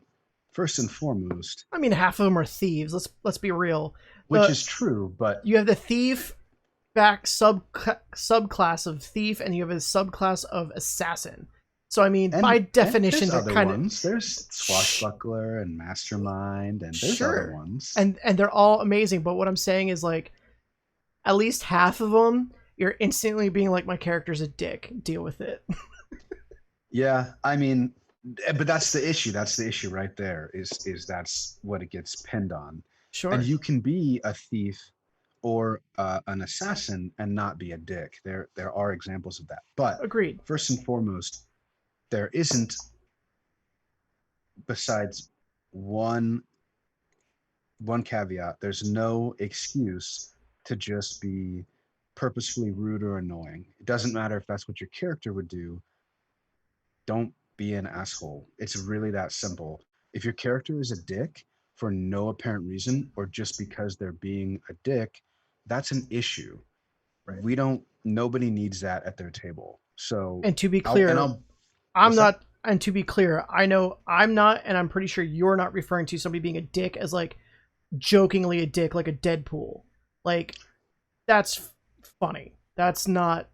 first and foremost, I mean, half of them are thieves. Let's be real. which The is true, but You have the thief back subclass of thief, and you have a subclass of assassin. So I mean, by and definition, there's they're other kind of ones. There's swashbuckler and mastermind, and there's other sure, ones. and they're all amazing. But what I'm saying is like at least half of them, you're instantly being like, my character's a dick. Deal with it. Yeah, I mean, but that's the issue. That's the issue right there. Is that's what it gets pinned on, and Sure, you can be a thief or an assassin and not be a dick. There are examples of that. But agreed. first and foremost, there isn't, besides one one caveat, there's no excuse to just be purposefully rude or annoying. It doesn't matter if that's what your character would do. Don't be an asshole. It's really that simple. If your character is a dick for no apparent reason or just because they're being a dick, that's an issue. Right. We don't, nobody needs that at their table. So And to be clear, I'm what's that? not. And to be clear, I know I'm not, and I'm pretty sure you're not referring to somebody being a dick as like jokingly a dick, like a Deadpool. Like that's funny. That's not.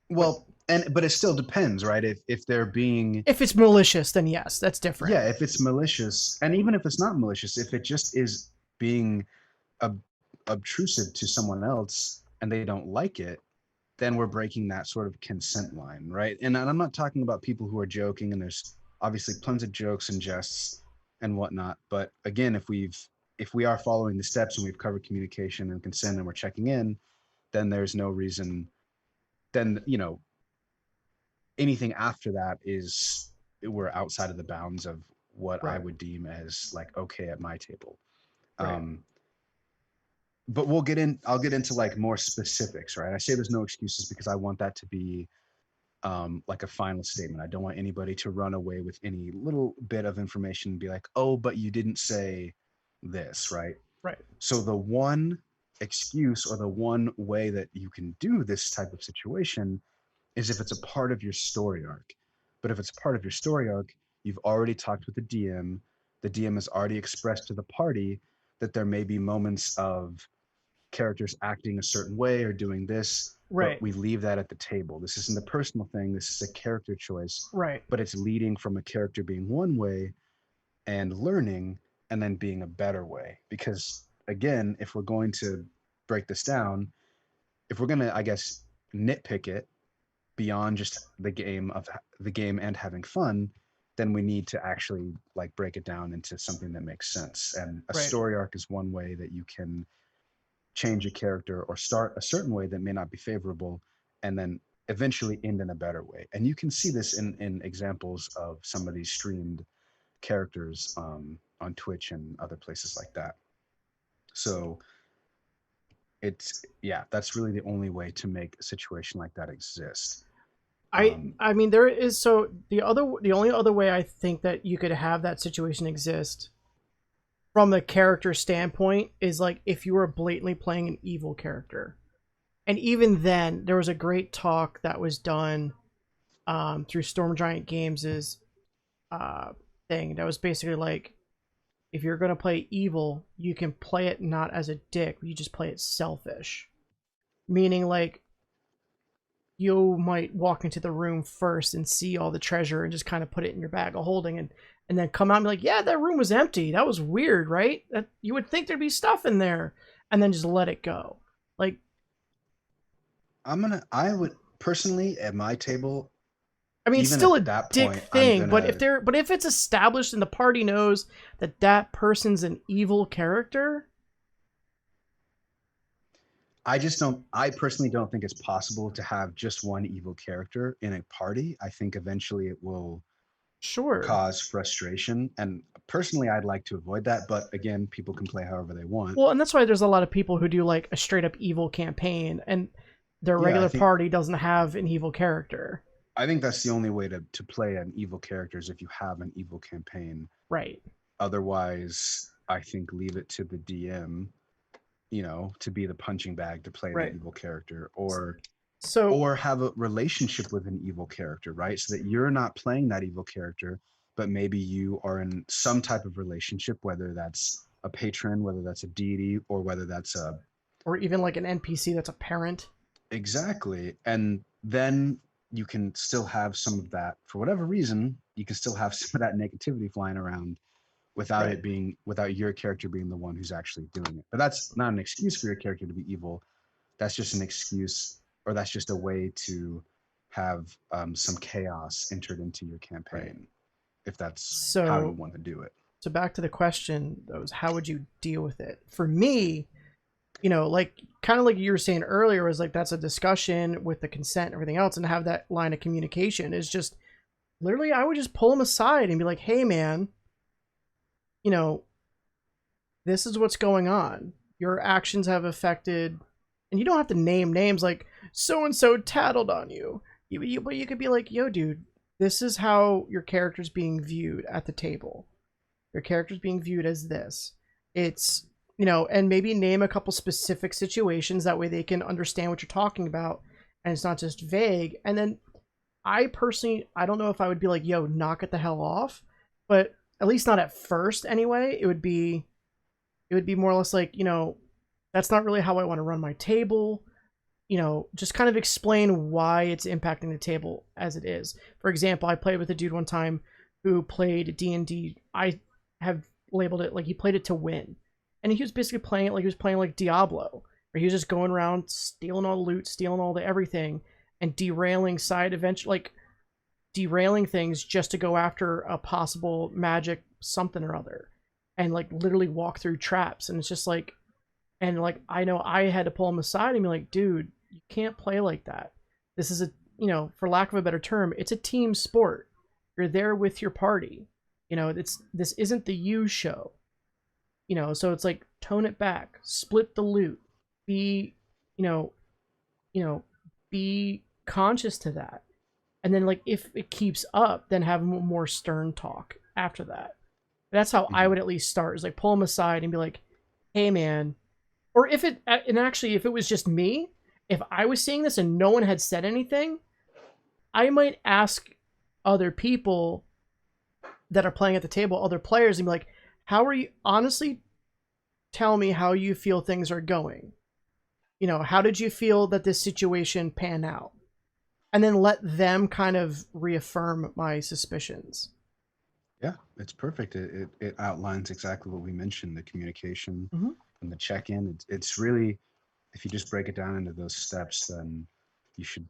Well, but it still depends, right? If they're being, If it's malicious, then yes, that's different. yeah, if it's malicious, and even if it's not malicious, if it just is being ob- obtrusive to someone else and they don't like it, then we're breaking that sort of consent line, right? And I'm not talking about people who are joking, and there's obviously tons of jokes and jests and whatnot. But again, if we are following the steps and we've covered communication and consent and we're checking in, then there's no reason. Then anything after that is, we're outside of the bounds of what I Right. would deem as like okay at my table. Right. Um, but I'll get into like more specifics, right? I say there's no excuses because I want that to be like a final statement. I don't want anybody to run away with any little bit of information and be like, oh, but you didn't say this, right? Right. So the one excuse or the one way that you can do this type of situation is if it's a part of your story arc. But if it's part of your story arc, you've already talked with the DM. The DM has already expressed to the party that there may be moments of characters acting a certain way or doing this, but Right. we leave that at the table. This isn't a personal thing, this is a character choice, Right. but it's leading from a character being one way and learning and then being a better way. Because again, if we're going to break this down, if we're going to, I guess, nitpick it beyond just the game and having fun, then we need to actually like break it down into something that makes sense. And a Right. story arc is one way that you can change a character or start a certain way that may not be favorable and then eventually end in a better way. And you can see this in examples of some of these streamed characters on Twitch and other places like that. So it's, yeah, that's really the only way to make a situation like that exist. I mean there is so the only other way I think that you could have that situation exist from the character standpoint is like if you were blatantly playing an evil character. And even then there was a great talk that was done through Storm Giant Games' uh, thing that was basically like if you're going to play evil, you can play it not as a dick, you just play it selfish. Meaning like you might walk into the room first and see all the treasure and just kind of put it in your bag of holding and then come out and be like, yeah, that room was empty. That was weird, right? That you would think there'd be stuff in there, and then just let it go. Like, I would personally at my table, I mean, it's even still at a that dick point, I'm thing, gonna, but if it's established and the party knows that that person's an evil character, I personally don't think it's possible to have just one evil character in a party. I think eventually it will sure. cause frustration. And personally, I'd like to avoid that. But again, people can play however they want. Well, and that's why there's a lot of people who do like a straight up evil campaign, and their Yeah, regular party doesn't have an evil character. I think that's the only way to play an evil character is if you have an evil campaign. Right. Otherwise, I think leave it to the DM, to be the punching bag to play the Right. evil character, So or have a relationship with an evil character, right? So that you're not playing that evil character, but maybe you are in some type of relationship, whether that's a patron, whether that's a deity, or whether that's a Or even like an NPC that's a parent. exactly. And then you can still have some of that for whatever reason, you can still have some of that negativity flying around without Right. it being without your character being the one who's actually doing it. But that's not an excuse for your character to be evil. That's just an excuse, or that's just a way to have some chaos entered into your Right. campaign, if that's how you So want to do it. so back to the question though, is how would you deal with it? For me, like kind of like you were saying earlier, was like that's a discussion with the consent and everything else, and have that line of communication is just literally I would just pull him aside and be like, hey man, you know, this is what's going on. Your actions have affected, and you don't have to name names like so and so tattled on you. But you could be like, yo, dude, this is how your character's being viewed at the table. Your character's being viewed as this. It's, and maybe name a couple specific situations. That way they can understand what you're talking about and it's not just vague. And then I personally, I don't know if I would be like, yo, knock it the hell off, but at least not at first anyway. It would be more or less like, that's not really how I want to run my table. Just kind of explain why it's impacting the table as it is. For example, I played with a dude one time who played D&D. I have labeled it like he played it to win. And he was basically playing it like he was playing like Diablo, where he was just going around stealing all the loot, stealing all the everything, and derailing side events, like derailing things just to go after a possible magic something or other. And like literally walk through traps. And it's just like, and like I know I had to pull him aside and be like, dude, you can't play like that. This is a, for lack of a better term, it's a team sport. You're there with your party. This isn't the you show. So it's like tone it back, split the loot, be, you know, be conscious to that. And then like if it keeps up, then have a more stern talk after that. That's how I Mhm. would at least start, is like pull him aside and be like, hey man, or if it, and actually if it was just me, if I was seeing this and no one had said anything, I might ask other people that are playing at the table, other players, and be like, how are you, honestly tell me how you feel things are going. How did you feel that this situation pan out? And then let them kind of reaffirm my suspicions. Yeah, it's perfect. It outlines exactly what we mentioned, the communication Mm-hmm. and the check-in. It's really, if you just break it down into those steps, then you should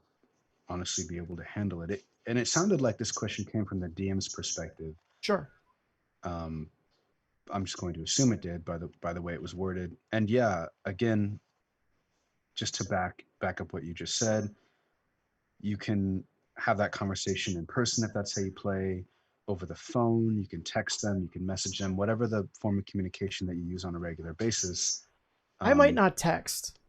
honestly be able to handle it. And it sounded like this question came from the DM's perspective. Sure. Um, I'm just going to assume it did by the way it was worded. And yeah, again, just to back up what you just said, you can have that conversation in person if that's how you play, over the phone, you can text them, you can message them, whatever the form of communication that you use on a regular basis. I might um, not text.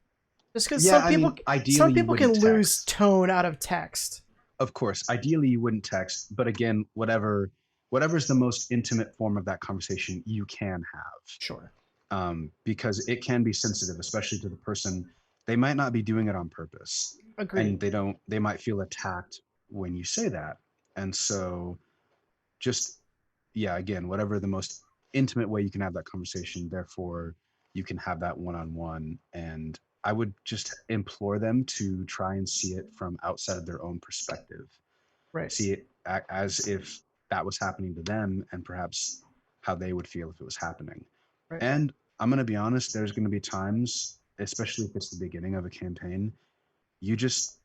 Just because yeah, I mean, some ideally you people can wouldn't lose text. tone out of text. Of course, ideally you wouldn't text, but again, whatever's the most intimate form of that conversation you can have, Sure. because it can be sensitive, especially to the person. They might not be doing it on purpose, and Agreed. they might feel attacked when you say that. And so just, yeah, again, whatever the most intimate way you can have that conversation, therefore you can have that one-on-one. And I would just implore them to try and see it from outside of their own perspective, Right. see it as if that was happening to them, and perhaps how they would feel if it was happening. Right. And I'm going to be honest, there's going to be times, especially if it's the beginning of a campaign, you just,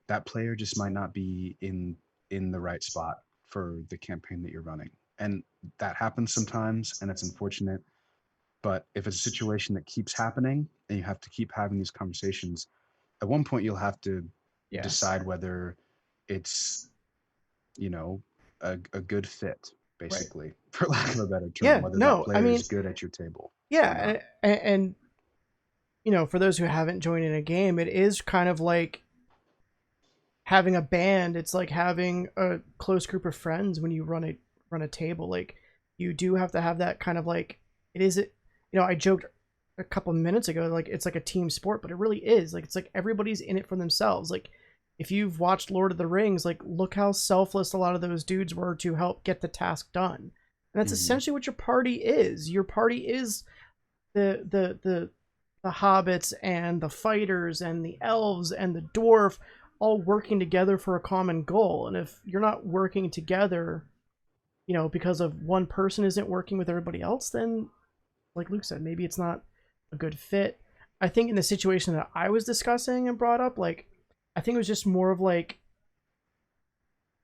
that player just might not be in the right spot for the campaign that you're running. And that happens sometimes, and it's unfortunate. But if it's a situation that keeps happening and you have to keep having these conversations, at one point you'll have to Yeah. decide whether it's, you know, a good fit, Right. basically, for lack of a better term, Yeah. whether that No, I player mean, is good at your table or not. yeah. And for those who haven't joined in a game, it is kind of like having a band. It's like having a close group of friends when you run a table. Like you do have to have that kind of like, it is, I joked a couple minutes ago, like it's like a team sport, but it really is like, it's like everybody's in it for themselves. Like if you've watched Lord of the Rings, like look how selfless a lot of those dudes were to help get the task done. And that's Hmm. essentially what your party is. Your party is the hobbits and the fighters and the elves and the dwarf all working together for a common goal. And if you're not working together, because of one person isn't working with everybody else, then like Luke said, maybe it's not a good fit. I think in the situation that I was discussing and brought up, like I think it was just more of like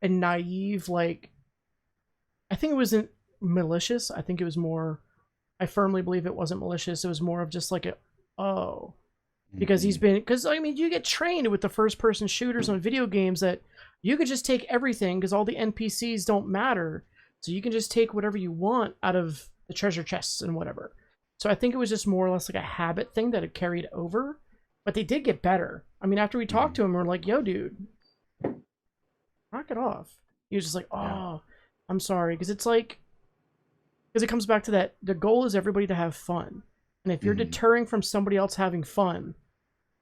a naive, like I think it wasn't malicious. I think it was more. I firmly believe it wasn't malicious. It was more of just like a, oh, because Hmm. I mean, you get trained with the first person shooters on video games that you could just take everything because all the NPCs don't matter. So you can just take whatever you want out of the treasure chests and whatever. So I think it was just more or less like a habit thing that had carried over, but they did get better. I mean, after we talked Hmm. to him, we're like, yo, dude, knock it off. He was just like, Yeah. oh, I'm sorry. Because it's like, because it comes back to that the goal is everybody to have fun. And if you're Hmm. deterring from somebody else having fun,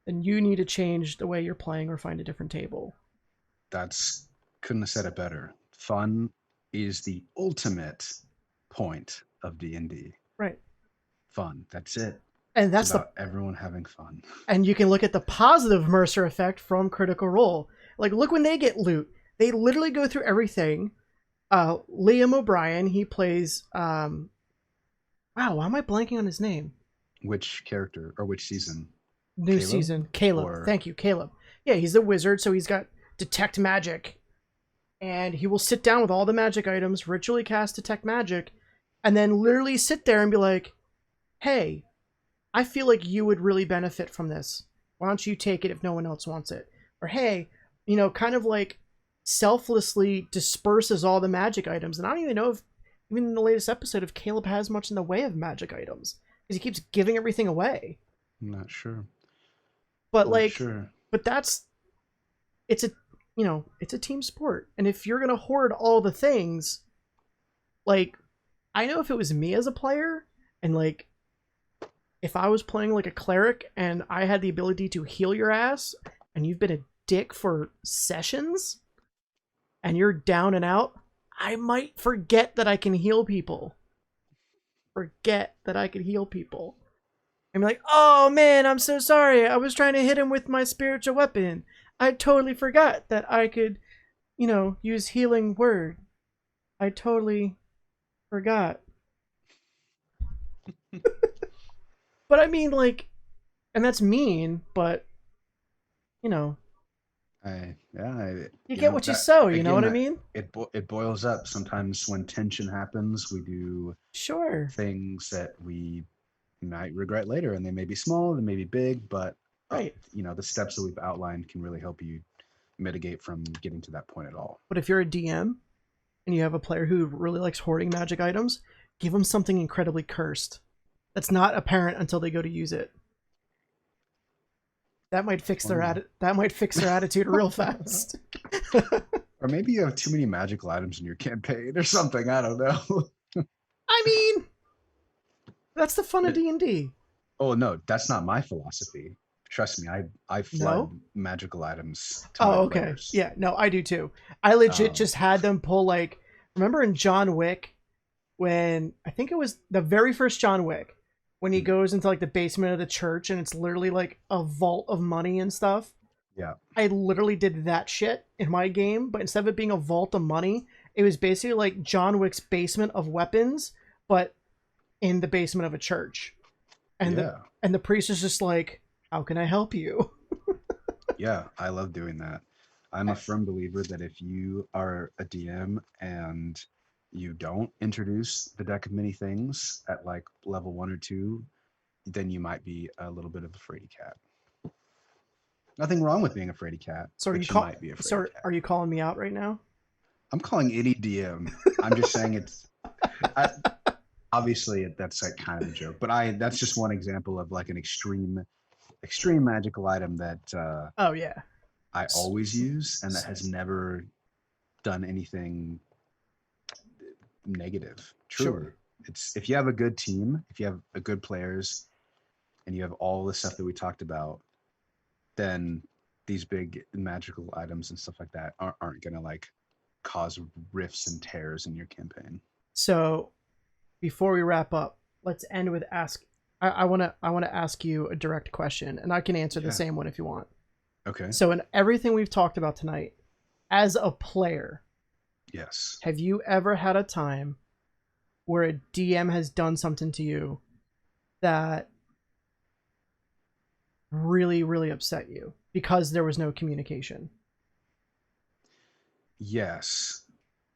then you need to change the way you're playing or find a different table. That's couldn't have said it better. Fun is the ultimate point of D&D. Right. Fun. That's it. And It's that's the about everyone having fun. and you can look at the positive Mercer effect from Critical Role. Like look when they get loot. They literally go through everything. Liam O'Brien, he plays wow, why am I blanking on his name? Which character or which season? New Caleb season. Caleb. or Thank you, Caleb. Yeah, he's the wizard, so he's got detect magic. And he will sit down with all the magic items, ritually cast detect magic, and then literally sit there and be like, hey, I feel like you would really benefit from this. Why don't you take it if no one else wants it? Or hey, kind of like selflessly disperses all the magic items. And I don't even know if even in the latest episode if Caleb has much in the way of magic items because he keeps giving everything away. I'm not sure. But Not like, sure. but that's it's a it's a team sport, and if you're gonna hoard all the things, like I know if it was me as a player and like if I was playing like a cleric and I had the ability to heal your ass and you've been a dick for sessions and you're down and out, I might forget that I can heal people. Forget that I can heal people. And be like, oh man, I'm so sorry. I was trying to hit him with my spiritual weapon. I totally forgot that I could, use healing word. I totally forgot. But I mean, like, and that's mean, but, you know, you get what you that sow, you know again what I that mean? it boils up. Sometimes when tension happens, we do Sure. things that we might regret later, and they may be small, they may be big, but Right. the steps that we've outlined can really help you mitigate from getting to that point at all. But if you're a DM and you have a player who really likes hoarding magic items, give them something incredibly cursed that's not apparent until they go to use it. Funny. That might fix their attitude real fast. Or maybe you have too many magical items in your campaign or something. I don't know. I mean, that's the fun of But D&D. oh no, that's not my philosophy. Trust me, I flood No? magical items to my Oh, okay. players. Yeah, no, I do too. I legit Um, just had them pull like remember in John Wick when I think it was the very first John Wick when he goes into like the basement of the church and it's literally like a vault of money and stuff. yeah, I literally did that shit in my game, but instead of it being a vault of money, it was basically like John Wick's basement of weapons, but in the basement of a church. And the yeah, and the priest is just like, "How can I help you?" yeah. I love doing that. I'm a firm believer that if you are a DM and you don't introduce the deck of many things at like level 1 or 2, then you might be a little bit of a fraidy cat. Nothing wrong with being a fraidy cat, So but you might be a fraidy cat. are you calling me out right now? I'm calling any DM. I'm just saying it's. I, obviously that's like kind of a joke, but that's just one example of like an extreme magical item that Oh yeah. I always use and that has never done anything negative. Truly, Sure. it's if you have a good team, if you have a good players, and you have all the stuff that we talked about, then these big magical items and stuff like that aren't gonna like cause rifts and tears in your campaign. So before we wrap up, let's end with ask. I want to ask you a direct question, and I can answer the Yeah. same one if you want. Okay. So in everything we've talked about tonight, as a player, Yes. have you ever had a time where a DM has done something to you that really, really upset you because there was no communication? Yes.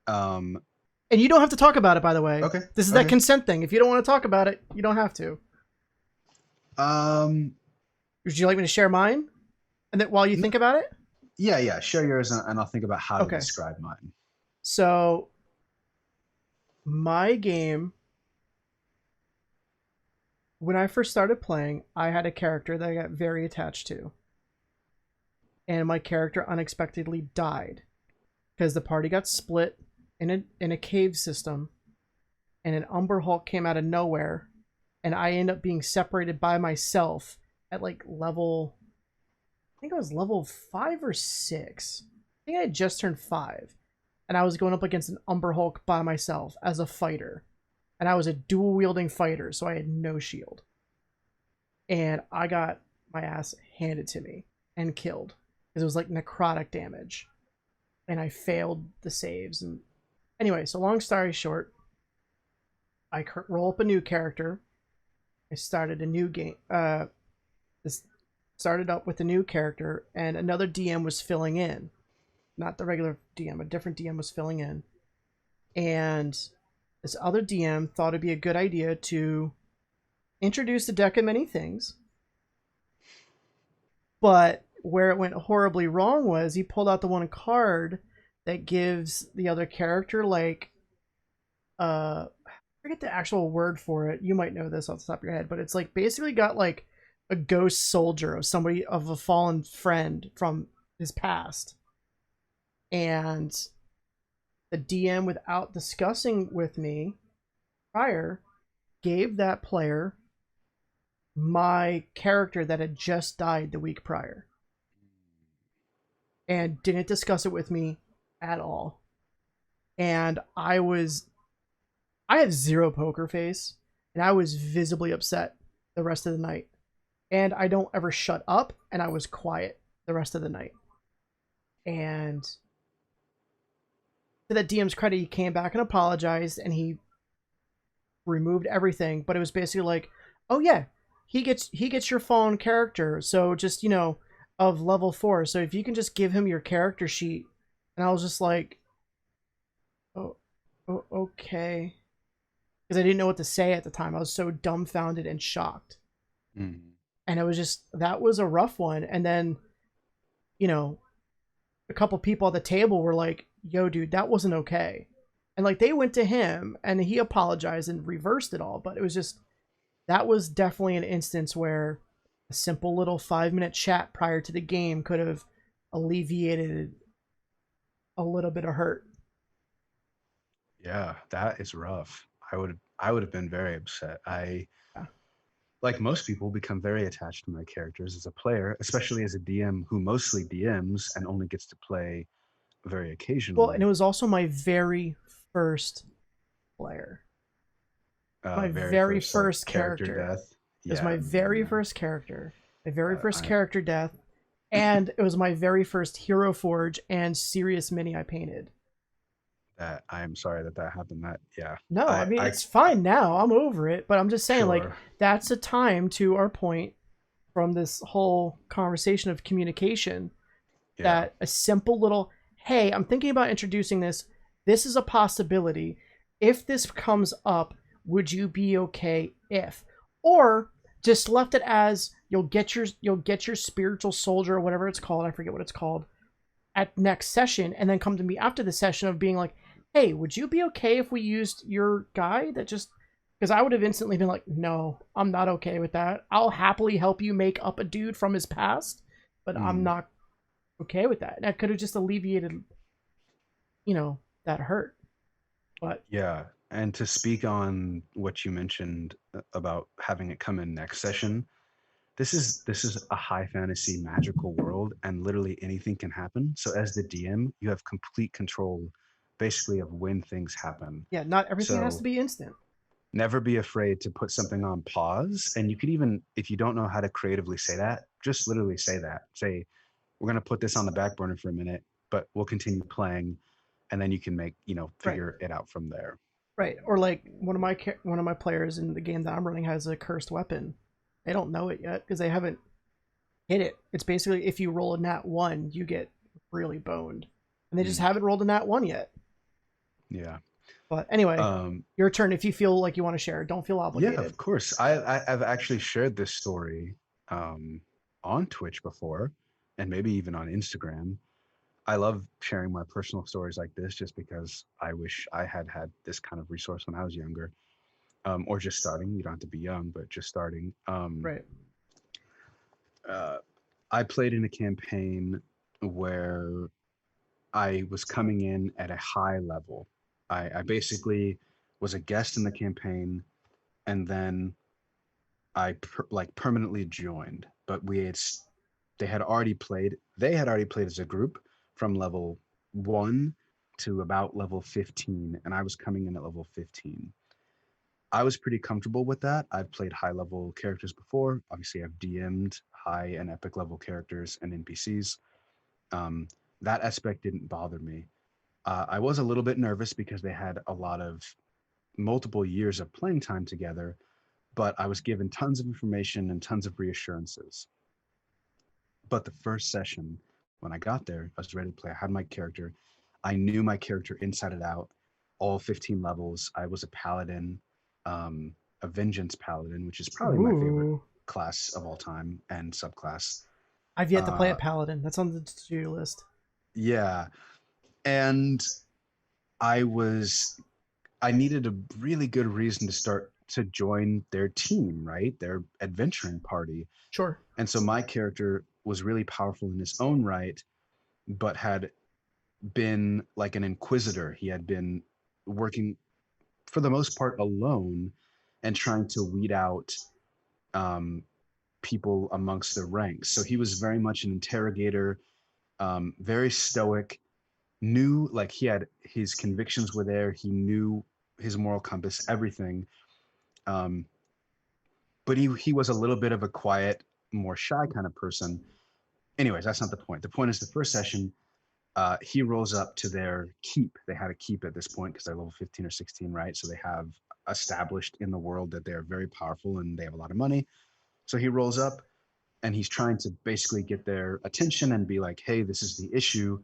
Um. And you don't have to talk about it, by the way. Okay. This is that Okay. consent thing. If you don't want to talk about it, you don't have to. Um. Would you like me to share mine? And then while you n- think about it? yeah. Yeah. Share yours, and I'll think about how to Okay. describe mine. So my game, when I first started playing, I had a character that I got very attached to. And my character unexpectedly died because the party got split in a cave system, and an Umber Hulk came out of nowhere, and I ended up being separated by myself at like level. I think I was level 5 or 6. I think I had just turned 5, and I was going up against an Umber Hulk by myself as a fighter, and I was a dual wielding fighter, so I had no shield, and I got my ass handed to me and killed because it was like necrotic damage, and I failed the saves. And anyway, so long story short, I roll up a new character. I started a new game. This started up with a new character, and another DM was filling in, not the regular DM. A different DM was filling in, and this other DM thought it'd be a good idea to introduce the deck of many things. But where it went horribly wrong was he pulled out the one card that gives the other character like I forget the actual word for it. You might know this off the top of your head, but it's like basically got like a ghost soldier of somebody of a fallen friend from his past. And the DM, without discussing with me prior, gave that player my character that had just died the week prior and didn't discuss it with me at all. And I have zero poker face, and I was visibly upset the rest of the night. And I don't ever shut up, and I was quiet the rest of the night. And to that DM's credit, he came back and apologized, and he removed everything. But it was basically like, oh yeah, he gets your fallen character, so just of level 4. So if you can just give him your character sheet, and I was just like, oh, okay, because I didn't know what to say at the time. I was so dumbfounded and shocked. Mm. And it was just, that was a rough one. And then, you know, a couple people at the table were like, yo, dude, that wasn't okay. And like they went to him and he apologized and reversed it all. But it was just, that was definitely an instance where a simple little 5-minute chat prior to the game could have alleviated a little bit of hurt. Yeah, that is rough. I would have been very upset. I, Yeah. like most people, become very attached to my characters as a player, especially as a DM who mostly DMs and only gets to play very Well, and it occasionally. was also my very first player, my Very very first like first character character. death. It was Yeah, my very man. first character, my very first I character death, and it was my very first Hero Forge and serious mini I painted. that I am sorry that that happened. That yeah, No, I mean I it's fine now. I'm over it, but I'm just saying like sure. that's a time, to our point from this whole conversation of communication, Yeah. that a simple little, hey, I'm thinking about introducing this. This is a possibility. If this comes up, would you be okay if? Or just left it as you'll get your spiritual soldier or whatever it's called. I forget what it's called at next session, and then come to me after the session of being like, hey, would you be okay if we used your guy that just, because I would have instantly been like, no, I'm not okay with that. I'll happily help you make up a dude from his past, but I'm Mm, not okay with that. And that could have just alleviated, that hurt. But yeah. And to speak on what you mentioned about having it come in next session, this is a high fantasy magical world, and literally anything can happen. So as the DM, you have complete control, basically, of when things happen. Yeah, not everything has to So be instant. never be afraid to put something on pause. And you could even, if you don't know how to creatively say that, just literally say that. Say, we're going to put this on the back burner for a minute, but we'll continue playing. And then you can make, Right. figure it out from there. Right. Or like one of my players in the game that I'm running has a cursed weapon. They don't know it yet because they haven't hit it. It's basically if you roll a nat one, you get really boned, and they just Mm, haven't rolled a nat one yet. yeah. But anyway, Um, your turn. If you feel like you want to share, don't feel yeah, obligated. of course. I've actually shared this story um, on Twitch before, and maybe even on Instagram. I love sharing my personal stories like this just because I wish I had had this kind of resource when I was younger, or just starting. You don't have to be young, but just starting. Right. Uh, I played in a campaign where I was coming in at a high level. I basically was a guest in the campaign, and then like permanently joined. But they had already played as a group from level 1 to about level 15, and I was coming in at level 15. I was pretty comfortable with that. I've played high level characters before. Obviously, I've DM'd high and epic level characters and NPCs. Um, that aspect didn't bother me. I was a little bit nervous because they had a lot of multiple years of playing time together, but I was given tons of information and tons of reassurances. But the first session, when I got there, I was ready to play. I had my character. I knew my character inside and out, all 15 levels. I was a paladin, a vengeance paladin, which is probably my favorite Ooh. class of all time and subclass. I've yet to play a Uh, paladin. That's on the to-do list. yeah, and I was I needed a really good reason to start to join their team, right? Their adventuring party. Sure. And so my character was really powerful in his own right, but had been like an inquisitor. He had been working for the most part alone and trying to weed out um, people amongst the ranks. So he was very much an interrogator, very stoic, knew like he had his convictions were there. He knew his moral compass, everything. Um, but he was a little bit of a quiet, more shy kind of person. Anyways, that's not the point. The point is the first session, he rolls up to their keep. They had a keep at this point because they're level 15 or 16, right? So they have established in the world that they're very powerful and they have a lot of money. So he rolls up and he's trying to basically get their attention and be like, hey, this is the issue.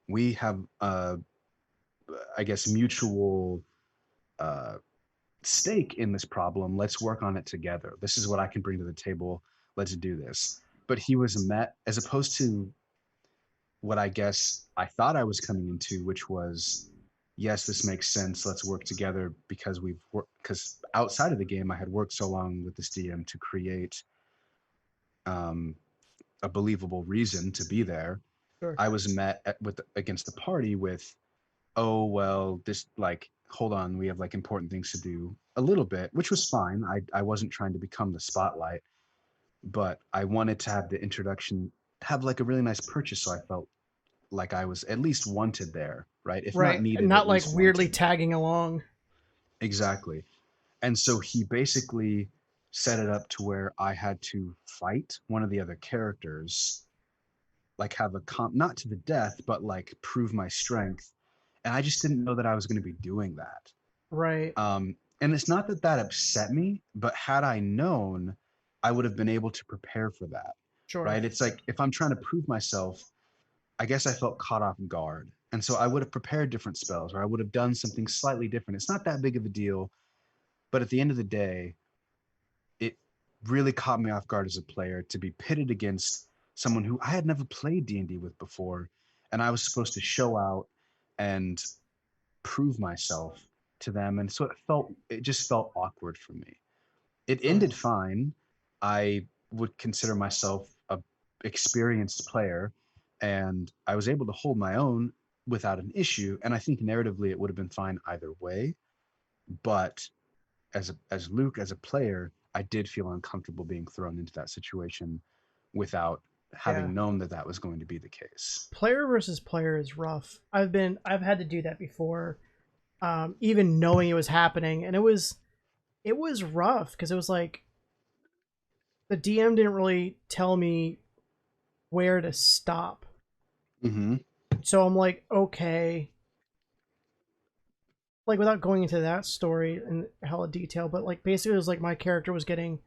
We have, I guess, mutual uh, stake in this problem. Let's work on it together. This is what I can bring to the table. Let's do this. But he was met, as opposed to what I guess I thought I was coming into, which was, yes, this makes sense. Let's work together because we've worked, because outside of the game, I had worked so long with this DM to create um, a believable reason to be there. Sure. I was met with against the party with, oh well, this like hold on, we have like important things to do a little bit, which was fine. I wasn't trying to become the spotlight, but I wanted to have the introduction have like a really nice purchase, so I felt like I was at least wanted there, right? If not Right. needed, Not at like least weirdly wanted. tagging along. Exactly. And so he basically set it up to where I had to fight one of the other characters, like have a comp, not to the death, but like prove my strength. And I just didn't know that I was going to be doing that. Right. And it's not that that upset me, but had I known, I would have been able to prepare for that, Sure. right? It's like if I'm trying to prove myself, I guess I felt caught off guard. And so I would have prepared different spells or I would have done something slightly different. It's not that big of a deal, but at the end of the day, it really caught me off guard as a player to be pitted against someone who I had never played D&D with before, and I was supposed to show out and prove myself to them, and so it just felt awkward for me. It Sure. ended fine. I would consider myself a experienced player, and I was able to hold my own without an issue, and I think narratively it would have been fine either way. But as Luke, as a player, I did feel uncomfortable being thrown into that situation without Yeah. having known that that was going to be the case. Player versus player is rough. I've had to do that before, even knowing it was happening, and it was rough because it was like the DM didn't really tell me where to stop. Mm-hmm. So I'm like, okay, like without going into that story in hella detail, but like basically it was like my character was getting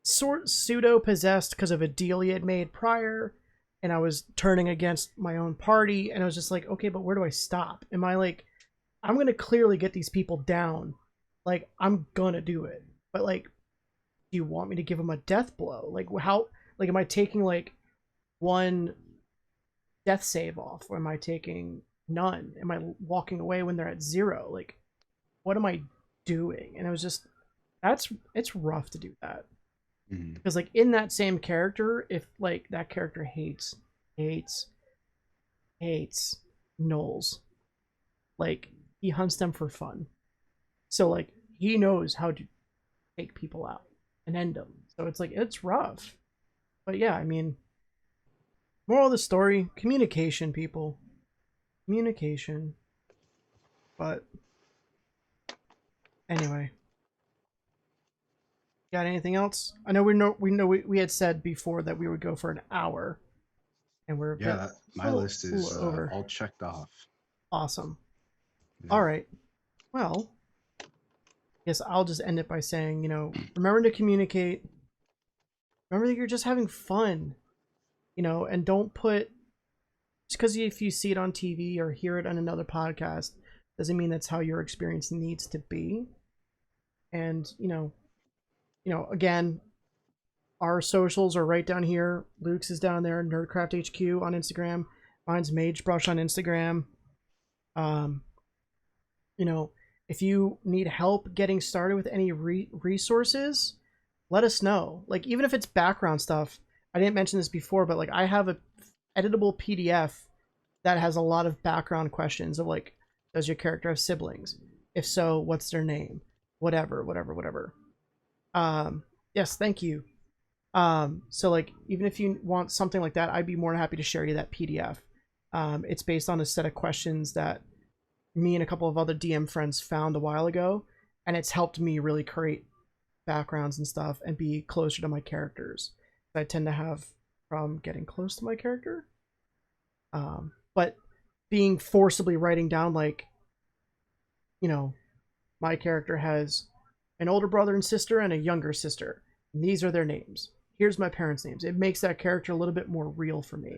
sort pseudo possessed because of a deal he had made prior, and I was turning against my own party, and I was just like, okay, but where do I stop? Am I like, I'm gonna clearly get these people down, like I'm gonna do it, but like, do you want me to give them a death blow? Like how? Like am I taking like one death save off, or am I taking none? Am I walking away when they're at zero? Like what am I doing? And it was just it's rough to do that Mm-hmm. because like in that same character, if like that character hates hates gnolls, like he hunts them for fun, so like he knows how to take people out and end them, so it's like it's rough. But yeah, I mean, moral of the story, communication, people, communication. But anyway, got anything else? I know we had said before that we would go for an hour, and we're a Yeah, bit my little, list little is over. all checked off. Awesome. Yeah. All right. Well, I guess I'll just end it by saying, remember to communicate. Remember that you're just having fun, and don't put just because if you see it on TV or hear it on another podcast doesn't mean that's how your experience needs to be. And again, our socials are right down here. Luke's is down there. Nerdcraft HQ on Instagram. Mine's Magebrush on Instagram. Um, you know, if you need help getting started with any resources, let us know. Like even if it's background stuff, I didn't mention this before, but like I have a editable PDF that has a lot of background questions of like, does your character have siblings? If so, what's their name? Whatever, whatever, whatever. Yes, thank you. So like even if you want something like that, I'd be more than happy to share you that PDF. It's based on a set of questions that me and a couple of other DM friends found a while ago, and it's helped me really create backgrounds and stuff and be closer to my characters. I tend to have from getting close to my character, but being forcibly writing down like, my character has an older brother and sister and a younger sister. And these are their names. Here's my parents' names. It makes that character a little bit more real for me.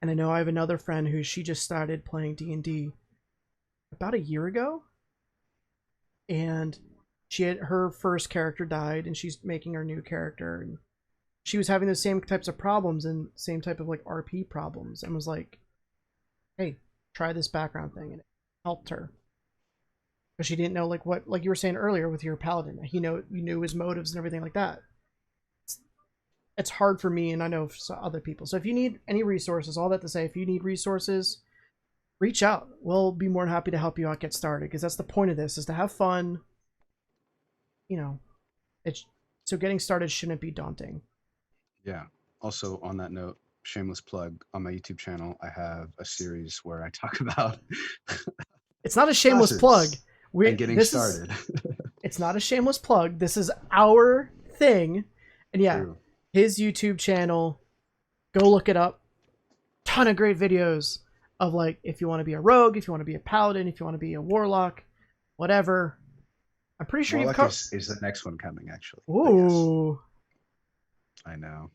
And I know I have another friend who she just started playing D&D about a year ago, and she had her first character died, and she's making her new character, and she was having the same types of problems and same type of like RP problems, and was like, "Hey, try this background thing," and it helped her. But she didn't know like what, like you were saying earlier with your paladin. You knew his motives and everything like that. It's hard for me, and I know for other people. So if you need any resources, all that to say, if you need resources, reach out. We'll be more than happy to help you out get started, because that's the point of this, is to have fun. It's so getting started shouldn't be daunting. Yeah. Also, on that note, shameless plug on my YouTube channel, I have a series where I talk about It's not a shameless plug. classes and getting started. It's not a shameless plug. This is our thing. And yeah, True. his YouTube channel, go look it up. Ton of great videos of like if you want to be a rogue, if you want to be a paladin, if you want to be a warlock, whatever. I'm pretty sure you've Warlock is the next one coming, actually. Ooh. I know.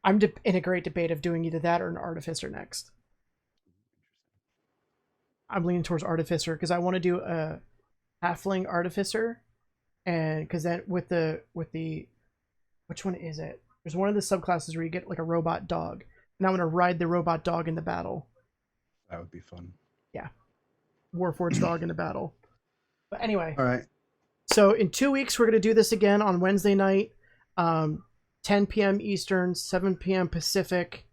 I'm in a great debate of doing either that or an artificer next. I'm leaning towards artificer because I want to do a halfling artificer, and because then with the which one is it? There's one of the subclasses where you get like a robot dog, and I'm gonna ride the robot dog in the battle. That would be fun. Yeah, Warforged dog in the battle. But anyway, All right. so in 2 weeks we're gonna do this again on Wednesday night, 10 p.m. Eastern, 7 p.m. Pacific.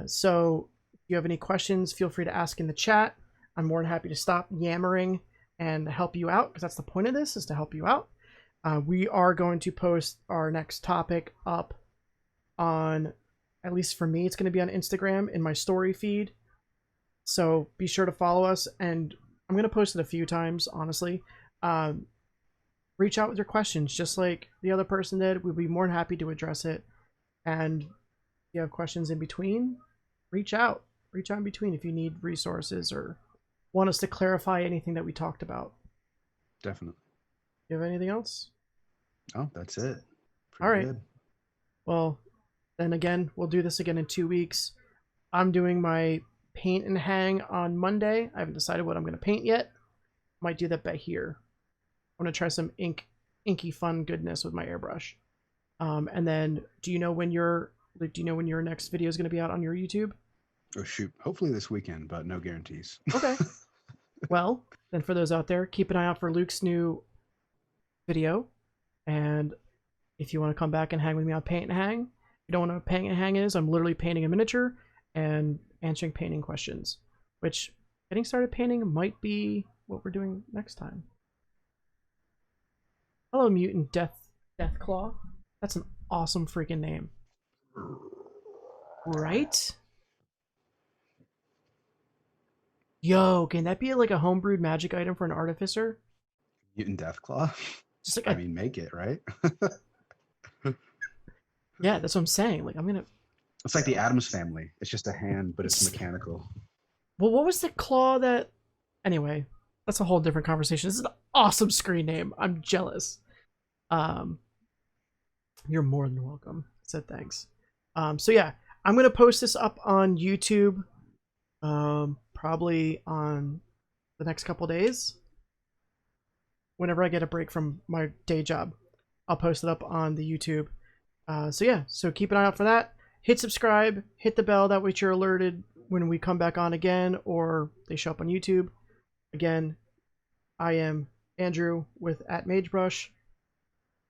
So if you have any questions, feel free to ask in the chat. I'm more than happy to stop yammering and help you out, because that's the point of this, is to help you out. We are going to post our next topic up on, at least for me, it's going to be on Instagram in my story feed. So be sure to follow us, and I'm going to post it a few times, honestly. Um, Reach out with your questions, just like the other person did. We'd be more than happy to address it. And if you have questions in between, reach out. Reach out in between if you need resources or want us to clarify anything that we talked about. Definitely. You have anything else? Oh, that's it. All Pretty right. good. Well, then again, we'll do this again in 2 weeks. I'm doing my paint and hang on Monday. I haven't decided what I'm going to paint yet. Might do that by here. I'm going to try some inky fun goodness with my airbrush. And then, do you know when your next video is going to be out on your YouTube? Oh shoot. Hopefully this weekend, but no guarantees. Okay. Well, then for those out there, keep an eye out for Luke's new video. And if you want to come back and hang with me on Paint and Hang, if you don't know what Paint and Hang is, I'm literally painting a miniature and answering painting questions, which getting started painting might be what we're doing next time. Hello, Mutant Deathclaw. That's an awesome freaking name. Right? Yo, can that be like a homebrewed magic item for an artificer? Mutant Deathclaw. Just like I a, mean, make it, right? yeah, that's what I'm saying. Like, I'm gonna. It's like the Addams family. It's just a hand, but it's mechanical. Well, what was the claw that? Anyway, that's a whole different conversation. This is an awesome screen name. I'm jealous. Um, you're more than welcome. Said thanks. So yeah, I'm gonna post this up on YouTube. Probably on the next couple days. Whenever I get a break from my day job, I'll post it up on the YouTube. So yeah, so keep an eye out for that. Hit subscribe, hit the bell, that way you're alerted when we come back on again or they show up on YouTube. Again, I am Andrew with @MageBrush.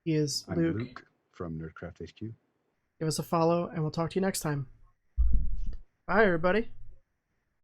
He is I'm Luke. Luke from Nerdcraft HQ. Give us a follow, and we'll talk to you next time. Bye, everybody.